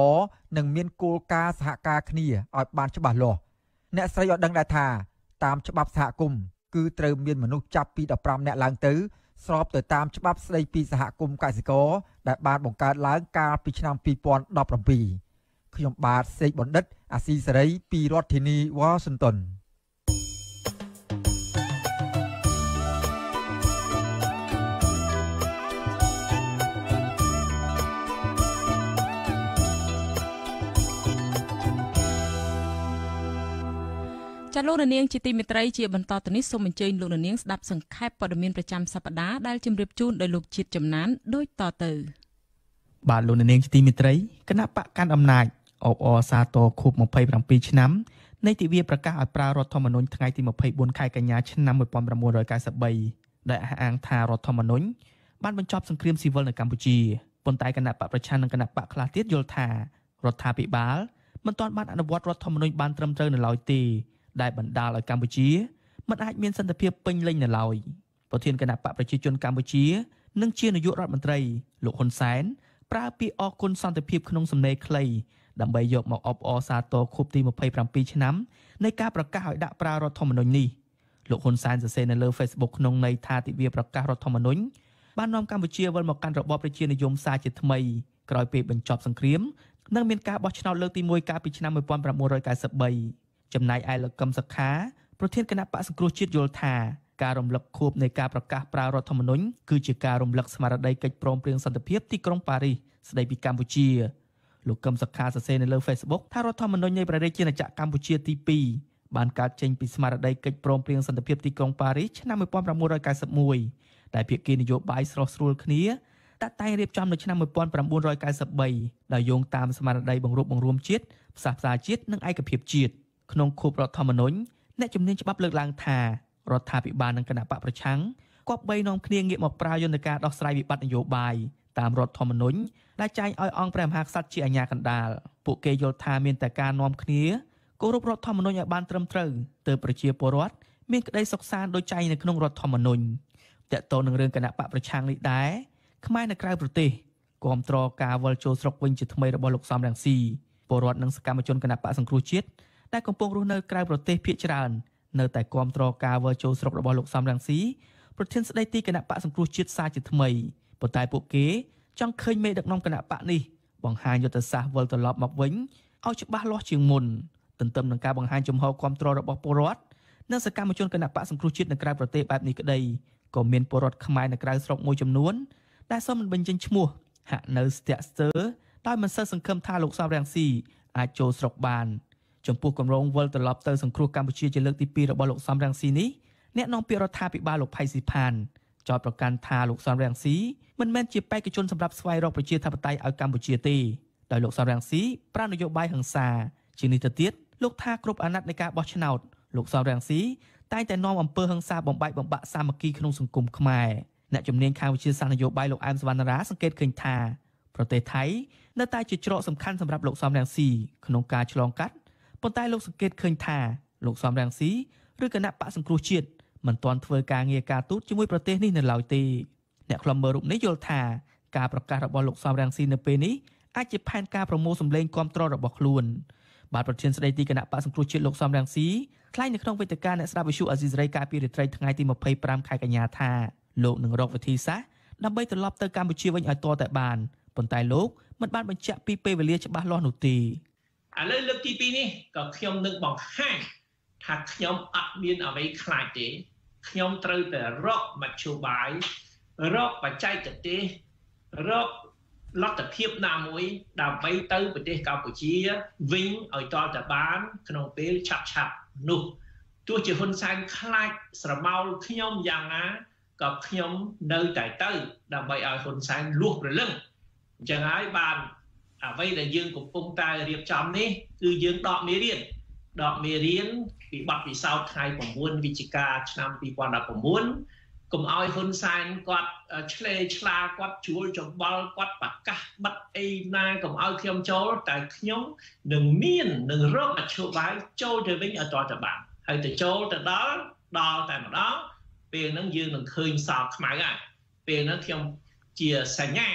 Speaker 14: និងមានគោលការណ៍សហការគ្នាឲ្យបានច្បាស់លាស់អ្នកស្រីឲ្យដឹងដែរថាតាមច្បាប់សហគមន៍គឺត្រូវមានមនុស្សចាប់ពី15នាក់ឡើងទៅស្របទៅតាមច្បាប់ស្តីពីសហគមន៍កសិករដែលបានបង្កើតឡើងកាលពីឆ្នាំ2017ខ្ញុំបាទសេកបណ្ឌិតអាស៊ីសេរីពីរដ្ឋធានីវ៉ាស៊ីនតោន
Speaker 7: ចាលោកនាងជាទីមេត្រីជាបន្តទៅនេះសូមអញ្ជើញលោកនាងស្ដាប់សង្ខេបព័ត៌មានប្រចាំសប្តាហ៍ដែលជម្រាបជូនដោយលោកជាតិចំណានដូចតទៅ
Speaker 10: បាទលោកនាងជាទីមេត្រីគណៈបកកាន់អំណាចអបអរសាទរខួប27ឆ្នាំនៃទិវាប្រកាសឲ្យប្រើរដ្ឋធម្មនុញ្ញថ្ងៃទី24ខែកញ្ញាឆ្នាំ1993ដែលអះអាងថារដ្ឋធម្មនុញ្ញបានបញ្ចប់សង្គ្រាមស៊ីវិលនៅកម្ពុជាប៉ុន្តែគណៈបកប្រឆាំងនិងគណៈបកខ្លះទៀតយល់ថារដ្ឋាភិបាលមិនទាន់បានអនុវត្តរដ្ឋធម្មនុញ្ញបានត្រឹមត្រូវនៅឡើយទេដែលបណ្ដាលឲ្យកម្ពុជាមិនអាចមានសន្តិភាពពេញលេញនៅឡើយប្រធានគណៈបកប្រជាជនកម្ពុជានិងជានាយករដ្ឋមន្ត្រីលោកហ៊ុនសែនប្រើពាក្យអរគុណសន្តិភាពក្នុងសំណេរខ្លីដើម្បីយកមកអបអរសាទរខួបទី27ឆ្នាំនៃការប្រកាសឲ្យដាក់ប្រើរដ្ឋធម្មនុញ្ញនេះលោកហ៊ុនសែនសរសេរនៅលើ Facebook ក្នុងន័យថាទិវាប្រកាសរដ្ឋធម្មនុញ្ញបាននាំកម្ពុជាវិលមកកាន់របបប្រជានិយមសារជាថ្មីក្រោយពេលបញ្ចប់សង្គ្រាមនិងមានការបោះឆ្នោតលើកទី1កាលពីឆ្នាំ1993ចំណែកឯលោកកឹមសុខាប្រធានគណៈបក្សសង្គ្រោះជាតិយល់ថាការរំលឹកខួបនៃការប្រកាសប្រើរដ្ឋធម្មនុញ្ញគឺជាការរំលឹកស្មារតីកិច្ចព្រមព្រៀងសន្តិភាពទីក្រុងប៉ារីសស្តីពីកម្ពុជាលោកកឹមសុខាសរសេរនៅលើ Facebook ថារដ្ឋធម្មនុញ្ញនៃព្រះរាជាណាចក្រកម្ពុជាទី2បានកើតចេញពីស្មារតីកិច្ចព្រមព្រៀងសន្តិភាពទីក្រុងប៉ារីសឆ្នាំ1991ដែលភាគីនយោបាយស្រុះស្រួលគ្នាតាក់តែងរៀបចំនៅឆ្នាំ1993ដោយយោងតាមស្មារតីបង្រួបបង្រួមជាតិផ្សះផ្សាជាតិនិងឯកភាពជាតិក្នុងខួបរដ្ឋធម្មនុញ្ញអ្នកជំនាញច្បាប់លើកឡើងថារដ្ឋាភិបាលនិងគណៈបកប្រឆាំងគប្បីនាំគ្នាងាកមកប្រើយន្តការដោះស្រាយវិបត្តិនយោបាយតាមរដ្ឋធម្មនុញ្ញដែលចែងឲ្យអង្គព្រះមហាក្សត្រជាអាជ្ញាកណ្ដាលពួកគេយល់ថាមានតែការនាំគ្នាគោរពរដ្ឋធម្មនុញ្ញឲ្យបានត្រឹមត្រូវទើបប្រជាពលរដ្ឋមានក្តីសុខសាន្តដូចចែងនៅក្នុងរដ្ឋធម្មនុញ្ញតើតើនឹងរឿងគណៈបកប្រឆាំងនេះដែរខ្មែរនៅក្រៅប្រទេសគាំទ្រការវិលចូលស្រុកវិញជាថ្មីរបស់លោកសំរងស៊ីពលរដ្ឋនិងសកម្មជនគណៈបកសង្គ្រោះជាតិដែលកំពុងរស់នៅក្រៅប្រទេសភាគច្រើននៅតែគាំទ្រការវិលចូលស្រុករបស់លោកសំរងស៊ីប្រធានស្ដីទីគណៈបកសង្គ្រោះជាតិសារជាថ្មីប៉ុន្តែពួកគេចង់ឃើញមេដឹកនាំគណៈបកនេះបង្ហាញយុទ្ធសាស្ត្រវិលត្រឡប់មកវិញឲ្យច្បាស់លាស់ជាងមុនទន្ទឹមនឹងការបង្ហាញជំហរគាំទ្ររបស់ពលរដ្ឋនិងសកម្មជនគណៈបកសង្គ្រោះជាតិនៅក្រៅប្រទេសបែបនេះក្តីក៏មានពលរដ្ឋខ្មែរនៅក្រៅស្រុកមួយចំនួនដែលសូមមិនបញ្ចេញឈ្មោះហាក់នៅស្ទាក់ស្ទើរដោយមិនសូវសង្ឃឹមថាលោកសំរងស៊ីអាចចូលស្រុកបានចំពោះគម្រោងវិលត្រឡប់ទៅសង្គ្រោះកម្ពុជាជាលើកទី2របស់លោកសំរងស៊ីនេះអ្នកនាំពាក្យរដ្ឋាភិបាលលោកផៃស៊ីផានចោទប្រកាន់ថាលោកសំរងស៊ីមិនមែនជាបេក្ខជនសម្រាប់ស្វែងរកប្រជាធិបតេយ្យឲ្យកម្ពុជាទេដោយលោកសំរងស៊ីប្រើនយោបាយហិង្សាជានេះទៅទៀតលោកថាគ្រប់អាណត្តិនៃការបោះឆ្នោតលោកសំរងស៊ីតែងតែនាំអំពើហិង្សាបំបែកបំបាក់សាមគ្គីក្នុងសង្គមខ្មែរអ្នកជំនាញខាងវិទ្យាសាស្ត្រនយោបាយលោកអែមសវណ្ណារាសង្កេតឃើញថាប្រទេសថៃនៅតែជាច្រកសំខាន់សម្រាប់លោកសំរងស៊ីក្នុងការឆ្លងកាត់ប៉ុន្តែលោកសង្កេតឃើញថាលោកសំរងស៊ីឬគណៈបកសង្គ្រោះជាតិមិនទាន់ធ្វើការងារការទូតជាមួយប្រទេសនេះនៅឡើយទេអ្នកខ្លំមើលរូបនេះយល់ថាការប្រកាសរបស់លោកសំរងស៊ីនៅពេលនេះអាចជាផែនការប្រមូលសម្លេងគាំទ្ររបស់ខ្លួនបាទប្រធានស្ដីទីគណៈបកសង្គ្រោះជាតិលោកសំរងស៊ីថ្លែងនៅក្នុងវេទិកាអ្នកស្ដាប់វិទ្យុអាស៊ីសេរីកាលពីរាត្រីថ្ងៃទី25ខែកញ្ញាថាលោកនឹងរកវិធីសាស្ត្រដើម្បីត្រឡប់ទៅកម្ពុជាវិញឲ្យទាល់តែបានប៉ុន្តែលោកមិនបានបញ្ជាក់ពីពេលវេលាច្បាស់លាស់នោះទេឥឡូវលើកទី2នេះក៏ខ្ញុំនឹងបង្ហាញថាខ្ញុំអត់មានអ្វីខ្លាចទេខ្ញុំត្រូវតែរកមធ្យោបាយរកបច្ចេកទេសរកលទ្ធភាពណាមួយដើម្បីទៅប្រទេសកម្ពុជាវិញឲ្យទាល់តែបានក្នុងពេលឆាប់នោះទោះជាហ៊ុនសែនខ្លាចស្រមោលខ្ញុំយ៉ាងណាក៏ខ្ញុំនៅតែទៅដើម្បីឲ្យហ៊ុនសែនលួសព្រលឹងអញ្ចឹងហើយបានអ្វីដែលយើងកំពុងតែរៀបចំនេះគឺយើងដកមេរៀនពីបទពិសោធន៍ថ្ងៃ9វិច្ឆិកាឆ្នាំ2019កុំឲ្យហ៊ុនសែនគាត់ឆ្លេឆ្លាគាត់ជួលច្បល់គាត់ប្រកាសបិទអីណាកុំឲ្យខ្ញុំចូលតែខ្ញុំនឹងរកមធ្យោបាយចូលទៅវិញឲ្យទាល់តែបាន
Speaker 18: ហើយទៅចូលទៅដល់តែម្ដងពេលហ្នឹងយើងនឹងឃើញសល់ខ្មៅហើយពេលហ្នឹងខ្ញុំជាសញ្ញា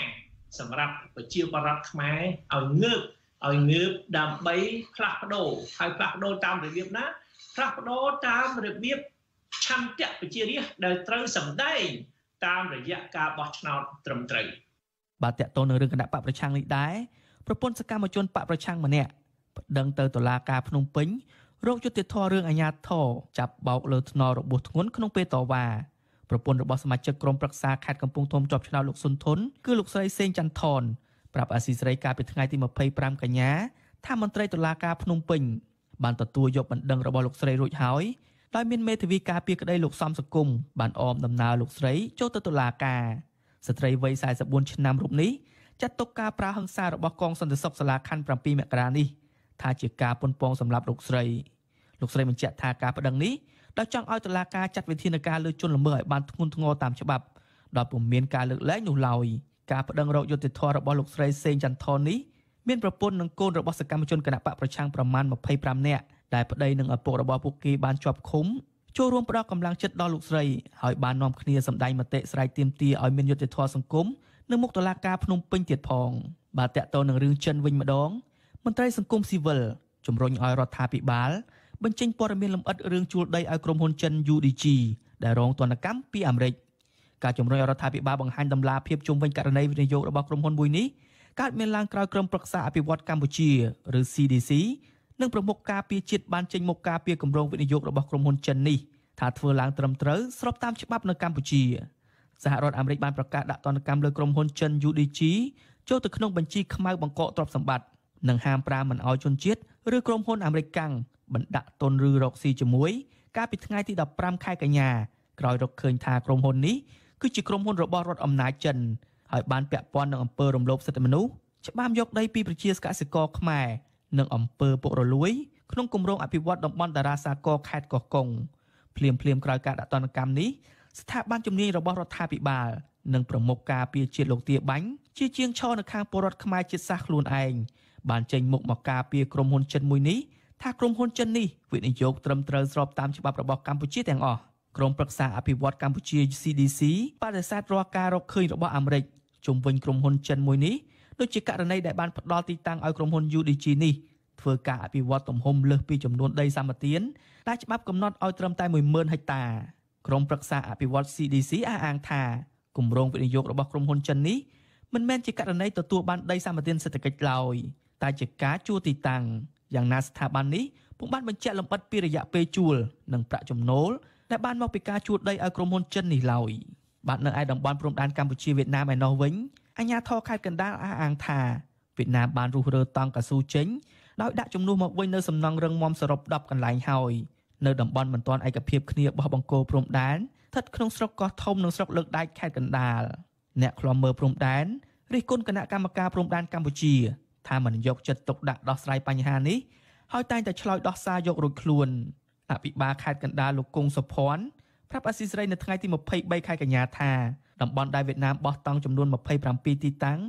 Speaker 18: សម្រាប់ប្រជាពលរដ្ឋខ្មែរឲ្យងើបដើម្បីផ្លាស់ប្ដូរហើយផ្លាស់ប្ដូរតាមរបៀបណាផ្លាស់ប្ដូរតាមរបៀបឆន្ទៈប្រជារាស្ត្រដែលត្រូវសម្ដែងតាមរយៈការបោះឆ្នោតត្រឹមត្រូវ
Speaker 10: បាទតកតនៅរឿងគណៈបកប្រឆាំងនេះដែរប្រពន្ធសកម្មជនបកប្រឆាំងម្នាក់ប្តឹងទៅតុលាការភ្នំពេញរកយុត្តិធម៌រឿងអាញាធរចាប់បោកលើថ្នល់របួសធ្ងន់ក្នុងពេលតវ៉ាប្រពន្ធរបស់សមាជិកក្រុមប្រឹក្សាខេត្តកំពង់ធំជាប់ឆ្នោតលោកស៊ុនធុនគឺលោកស្រីសេងចន្ទថនប្រាប់អាស៊ីសេរីកាលពីថ្ងៃទី25កញ្ញាថាមន្ត្រីតុលាការភ្នំពេញបានទទួលយកបណ្ដឹងរបស់លោកស្រីរួចហើយដោយមានមេធាវីការពារក្តីលោកសំសង្គមបានអមដំណើរលោកស្រីចូលទៅតុលាការស្ត្រីវ័យ44ឆ្នាំរូបនេះចាត់ទុកការប្រើហិង្សារបស់កងសន្តិសុខសាលាខណ្ឌ7មករានេះថាជាការប៉ុនប៉ងសម្រាប់លោកស្រីបញ្ជាក់ថាការប្តឹងនេះដោយចង់ឲ្យតុលាការចាត់វិធានការលើជនល្មើសឲ្យបានធ្ងន់ធ្ងរតាមច្បាប់ដោយពុំមានការលើកលែងនោះឡើយការប្តឹងរកយុត្តិធម៌របស់លោកស្រីសេងចន្ទថននេះមានប្រពន្ធនិងកូនរបស់សកម្មជនគណបកប្រឆាំងប្រមាណ25នាក់ដែលប្តីនិងឪពុករបស់ពួកគេបានជាប់ឃុំចូលរួមផ្តល់កម្លាំងចិត្តដល់លោកស្រីហើយបាននាំគ្នាសម្ដែងមតិស្រែកទាមទារឲ្យមានយុត្តិធម៌សង្គមនៅមុខតុលាការភ្នំពេញទៀតផងបាទតកតទៅនឹងរឿងចិនវិញម្ដងមន្ត្រីសង្គមស៊ីវិលជំរុញឲ្យរដ្ឋាភិបាលបញ្ចេញព័ត៌មានលម្អិតរឿងជួលដីឲ្យក្រុមហ៊ុនចិន UDG ដែលរងទណ្ឌកម្មពីអាមេរិកការជំរុញឲ្យរដ្ឋាភិបាលបង្ហាញដំណាភាពជុំវិញករណីវិនិយោគរបស់ក្រុមហ៊ុនមួយនេះកើតមានឡើងក្រោយក្រុមប្រឹក្សាអភិវឌ្ឍកម្ពុជាឬ CDC និងប្រមុខការពារជាតិបានចេញមុខការពារគម្រោងវិនិយោគរបស់ក្រុមហ៊ុនចិននេះថាធ្វើឡើងត្រឹមត្រូវស្របតាមច្បាប់នៅកម្ពុជាសហរដ្ឋអាមេរិកបានប្រកាសដាក់ទណ្ឌកម្មលើក្រុមហ៊ុនចិន UDG ចូលទៅក្នុងបញ្ជីខ្មៅបង្កកទ្រព្យសម្បត្តិនិងហាមប្រាមមិនឲ្យជនជាតិឬក្រុមហ៊ុនអាមេរិកកាំងបណ្ដាក់ទុនឬរកស៊ីជាមួយកាលពីថ្ងៃទី15ខែកញ្ញាក្រោយរកឃើញថាក្រុមហ៊ុននេះគឺជាក្រុមហ៊ុនរបស់រដ្ឋអំណាចចិនហើយបានពាក់ព័ន្ធនឹងអំពើរំលោភសិទ្ធិមនុស្សច្បាមយកដីពីប្រជាកសិករខ្មែរនិងអំពើពុករលួយក្នុងគម្រោងអភិវឌ្ឍតំបន់តារាសាគរខេត្តកោះកុងភ្លាមក្រោយការដាក់ទណ្ឌកម្មនេះស្ថាប័នជំនាញរបស់រដ្ឋាភិបាលនិងប្រមុខការពារជាតិលោកទាបាញ់ជាជាងឈរនៅខាងពលរដ្ឋខ្មែរជាតិសាសន៍ខ្លួនឯងបានចេញមុខមកការពារក្រុមហ៊ុនចិនមួយនេះថាក្រុមហ៊ុនចិននេះវិនិយោគត្រឹមត្រូវស្របតាមច្បាប់របស់កម្ពុជាទាំងអស់ក្រុមប្រឹក្សាអភិវឌ្ឍកម្ពុជា CDC បដិសេធរាល់ការរកឃើញរបស់អាមេរិកជុំវិញក្រុមហ៊ុនចិនមួយនេះដូចជាករណីដែលបានផ្ដល់ទីតាំងឲ្យក្រុមហ៊ុន UDG នេះធ្វើការអភិវឌ្ឍទំហំលើសពីចំនួនដីសម្បត្តិដែលច្បាប់កំណត់ឲ្យត្រឹមតែ 10000 ហិកតាក្រុមប្រឹក្សាអភិវឌ្ឍ CDC អះអាងថាគម្រោងវិនិយោគរបស់ក្រុមហ៊ុនចិននេះមិនមែនជាករណីទទួលបានដីសម្បត្តិសេដ្ឋកិច្ចឡើយតែជាការជួលទីតាំងយ៉ាងណាស្ថាប័ននេះពុំបានបញ្ជាក់លម្អិតពីរយៈពេលជួលនិងប្រាក់ចំណូលដែលបានមកពីការជួលដីឲ្យក្រុមហ៊ុនចិននេះឡើយបាទនៅឯតំបន់ព្រំដែនកម្ពុជាវៀតណាមឯណោះវិញអាជ្ញាធរខេត្តកណ្ដាលអះអាងថាវៀតណាមបានរុះរើតង់កៅស៊ូចេញដោយដាក់ជំនួសមកវិញនៅសំណង់រឹងមាំសរុប10កន្លែងហើយនៅតំបន់មិនទាន់ឯកភាពគ្នាបោះបង្គោលព្រំដែនស្ថិតក្នុងស្រុកកោះធំនិងស្រុកលើកដែកខេត្តកណ្ដាលអ្នកខ្លំមើលព្រំដែនរិះគន់គណៈកម្មការព្រំដែនកម្ពុជាថាមិនយកចិត្តទុកដាក់ដោះស្រាយបញ្ហានេះហើយតែងតែឆ្លើយដោះសារយករួចខ្លួនអភិបាលខេត្តកណ្ដាលលោកគង់សុភ័ណ្ឌប្រាប់អាស៊ីសេរីនៅថ្ងៃទី23ខែកញ្ញាថាតំបន់ដែលវៀតណាមបោះតង់ចំនួន27ទីតាំង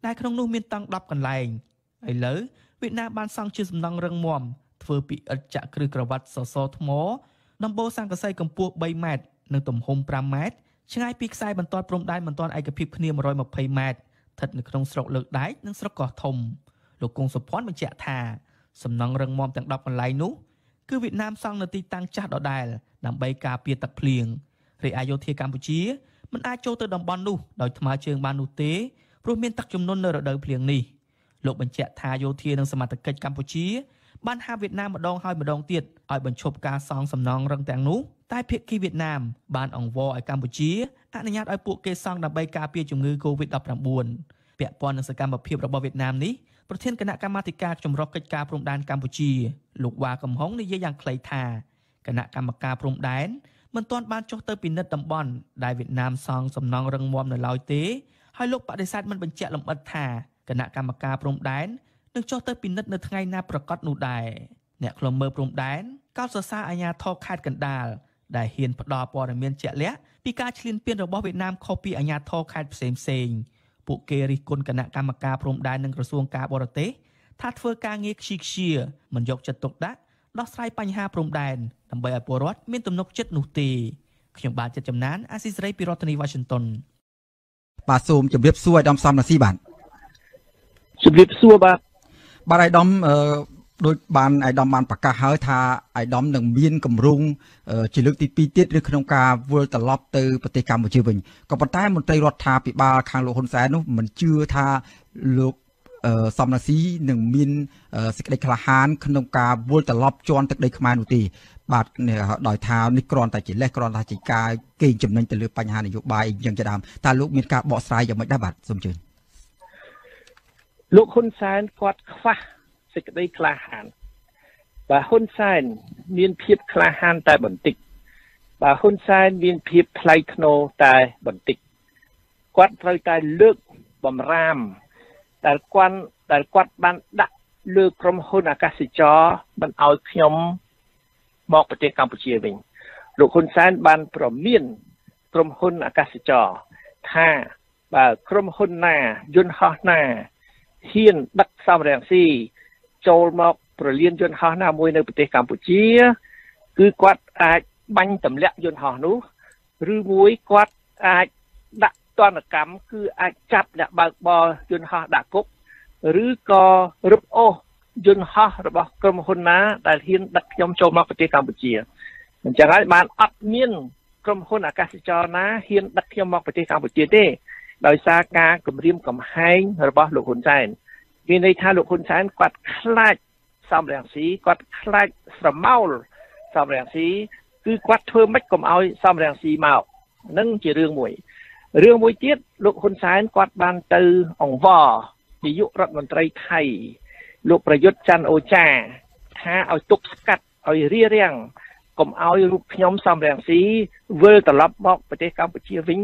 Speaker 10: ដែលក្នុងនោះមានតង់10កន្លែងឥឡូវវៀតណាមបានសង់ជាសំណង់រឹងមាំធ្វើពីឥដ្ឋចាក់គ្រឹះក្រវ៉ាត់សសរថ្មដំបូលស័ង្កសីកម្ពស់3ម៉ែត្រនិងទំហំ5ម៉ែត្រឆ្ងាយពីខ្សែបន្ទាត់ព្រំដែនមិនទាន់ឯកភាពគ្នា120ម៉ែត្រស្ថិតនៅក្នុងស្រុកលើកដែកនិងស្រុកកោះធំលោកគង់សុភ័ណ្ឌបញ្ជាក់ថាសំណង់រឹងមាំទាំង10កន្លែងនោះគឺវៀតណាមសង់នៅទីតាំងចាស់ដដែលដើម្បីការពារទឹកភ្លៀងរាជអាយោធាកម្ពុជាមិនអាចចូលទៅតំបន់នោះដោយថ្មើរជើងបាននោះទេព្រោះមានទឹកជំនន់នៅរដូវភ្លៀងនេះលោកបញ្ជាក់ថាយោធានិងសមត្ថកិច្ចកម្ពុជាបានហាមវៀតណាមម្ដងហើយម្ដងទៀតឲ្យបញ្ឈប់ការសង់សំណង់រឹងទាំងនោះតែភាគីវៀតណាមបានអង្វរឲ្យកម្ពុជាអនុញ្ញាតឲ្យពួកគេសង់ដើម្បីការពារជំងឺ COVID-19 ពាក់ព័ន្ធនឹងសកម្មភាពរបស់វៀតណាមនេះប្រធានគណៈកម្មាធិការចម្រុះកិច្ចការព្រំដែនកម្ពុជាលោកវ៉ាកំហុងនិយាយយ៉ាងខ្លីថាគណៈកម្មការព្រំដែនមិនទាន់បានចុះទៅពិនិត្យតំបន់ដែលវៀតណាមសង់សំណង់រឹងមាំនៅឡើយទេហើយលោកបដិសេធមិនបញ្ជាក់លម្អិតថាគណៈកម្មការព្រំដែននឹងចុះទៅពិនិត្យនៅថ្ងៃណាប្រកាសនោះដែរអ្នកខ្លំមើលព្រំដែនកោតសរសើរអាជ្ញាធរខេត្តកណ្ដាលដែលហ៊ានផ្ដល់ព័ត៌មានជាក់លាក់ពីការឈ្លានពានរបស់វៀតណាមខុសពីអាជ្ញាធរខេត្តផ្សេងពួកគេរិះគន់គណៈកម្មការព្រំដែននិងក្រសួងការបរទេសថាធ្វើការងារខ្ជិលខ្ជាមិនយកចិត្តទុកដាក់ដោះស្រាយបញ្ហាព្រំដែន ដើម្បីឲ្យពលរដ្ឋមានទំនុកចិត្តនោះទេខ្ញុំបាទចិត្តចំណានអាស៊ីសេរីពីរដ្ឋធានី Washington
Speaker 14: បាទសូមជម្រាបសួរអាយដាមសំរាសីបាទ
Speaker 19: ជម្រាបសួរបាទ
Speaker 14: អាយដាមដោយបានអាយដាមបានប្រកាសហើយថាអាយដាមនឹងមានគម្រោងជាលើកទី2ទៀតឬក្នុងការវិលត្រឡប់ទៅប្រទេសកម្ពុជាវិញក៏ប៉ុន្តែមន្ត្រីរដ្ឋាភិបាលខាងលោកហ៊ុនសែននោះមិនជឿថាលោកសំរាសីនឹងមានសេចក្តីក្លាហានក្នុងការវិលត្រឡប់ជន់ទឹកដីខ្មែរនោះទេបាទដោយថានេះគ្រាន់តែជាលេសគ្រាន់តែជាការកេងចំណេញទៅលើបញ្ហានយោបាយអីយ៉ាងជាដើមតើលោកមានការបកស្រាយយ៉ាងម៉េចដែរបាទសូមជឿន
Speaker 19: លោកហ៊ុនសែនគាត់ខ្វះសេចក្តីក្លាហានបើហ៊ុនសែនមានភាពក្លាហានតែបន្តិចបើហ៊ុនសែនមានភាពថ្លៃថ្នូរតែបន្តិចគាត់ត្រូវតែលើកបំរាមដែលគាត់បានដាក់លើក្រុមហ៊ុនអាកាសចរមិនឲ្យខ្ញុំមកប្រទេសកម្ពុជាវិញលោកហ៊ុនសែនបានប្រមានក្រុមហ៊ុនអាកាសចរថាបើក្រុមហ៊ុនណាយន្តហោះណាហ៊ានដឹកសំរងស៊ីចូលមកប្រលានយន្តហោះណាមួយនៅប្រទេសកម្ពុជាគឺគាត់អាចបាញ់ទម្លាក់យន្តហោះនោះឬមួយគាត់អាចដាក់ទណ្ឌកម្មគឺអាចចាប់អ្នកបើកបរយន្តហោះដាក់គុកឬក៏រឹបអូសយន្តហោះរបស់ក្រុមហ៊ុនណាដែលហ៊ានដឹកខ្ញុំចូលមកប្រទេសកម្ពុជាអញ្ចឹងហើយបានអត់មានក្រុមហ៊ុនអាកាសចរណាហ៊ានដឹកខ្ញុំមកប្រទេសកម្ពុជាទេដោយសារការគម្រាមកំហែងរបស់លោកហ៊ុនសែនមានន័យថាលោកហ៊ុនសែនគាត់ខ្លាចសំរងស៊ីគាត់ខ្លាចស្រមោលសំរងស៊ីគឺគាត់ធ្វើម៉េចកុំឲ្យសំរងស៊ីមកនឹងជារឿងមួយទៀតលោកហ៊ុនសែនគាត់បានទៅអង្វរនាយករដ្ឋមន្ត្រីថៃលោកប្រយុទ្ធច័ន្ទអូចាថាឲ្យទប់ស្កាត់ឲ្យរារាំងកុំឲ្យរូបខ្ញុំសំរងស៊ីវិលត្រឡប់មកប្រទេសកម្ពុជាវិញ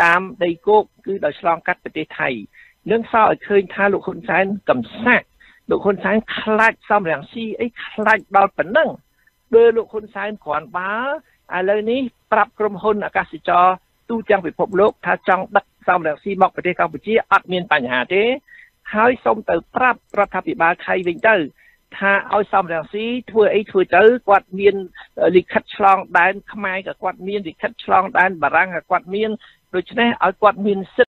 Speaker 19: តាមដីគោកគឺដោយឆ្លងកាត់ប្រទេសថៃនឹងសើឲ្យឃើញថាលោកហ៊ុនសែនកំសាកលោកហ៊ុនសែនខ្លាចសំរងស៊ីអីខ្លាចដល់ប៉ុណ្ណឹងបើលោកហ៊ុនសែនគ្រាន់បើឥឡូវនេះប្រាប់ក្រុមហ៊ុនអាកាសចរទូទាំងពិភពលោកថាចង់ដឹកសំរងស៊ីមកប្រទេសកម្ពុជាអត់មានបញ្ហាទេហើយសូមទៅប្រាប់រដ្ឋាភិបាលថៃវិញទៅថាឲ្យសំរងស៊ីធ្វើអីធ្វើទៅគាត់មានលិខិតឆ្លងដែនខ្មែរក៏គាត់មានលិខិតឆ្លងដែនបារាំងក៏គាត់មានដូច្នេះឲ្យគាត់មានសិ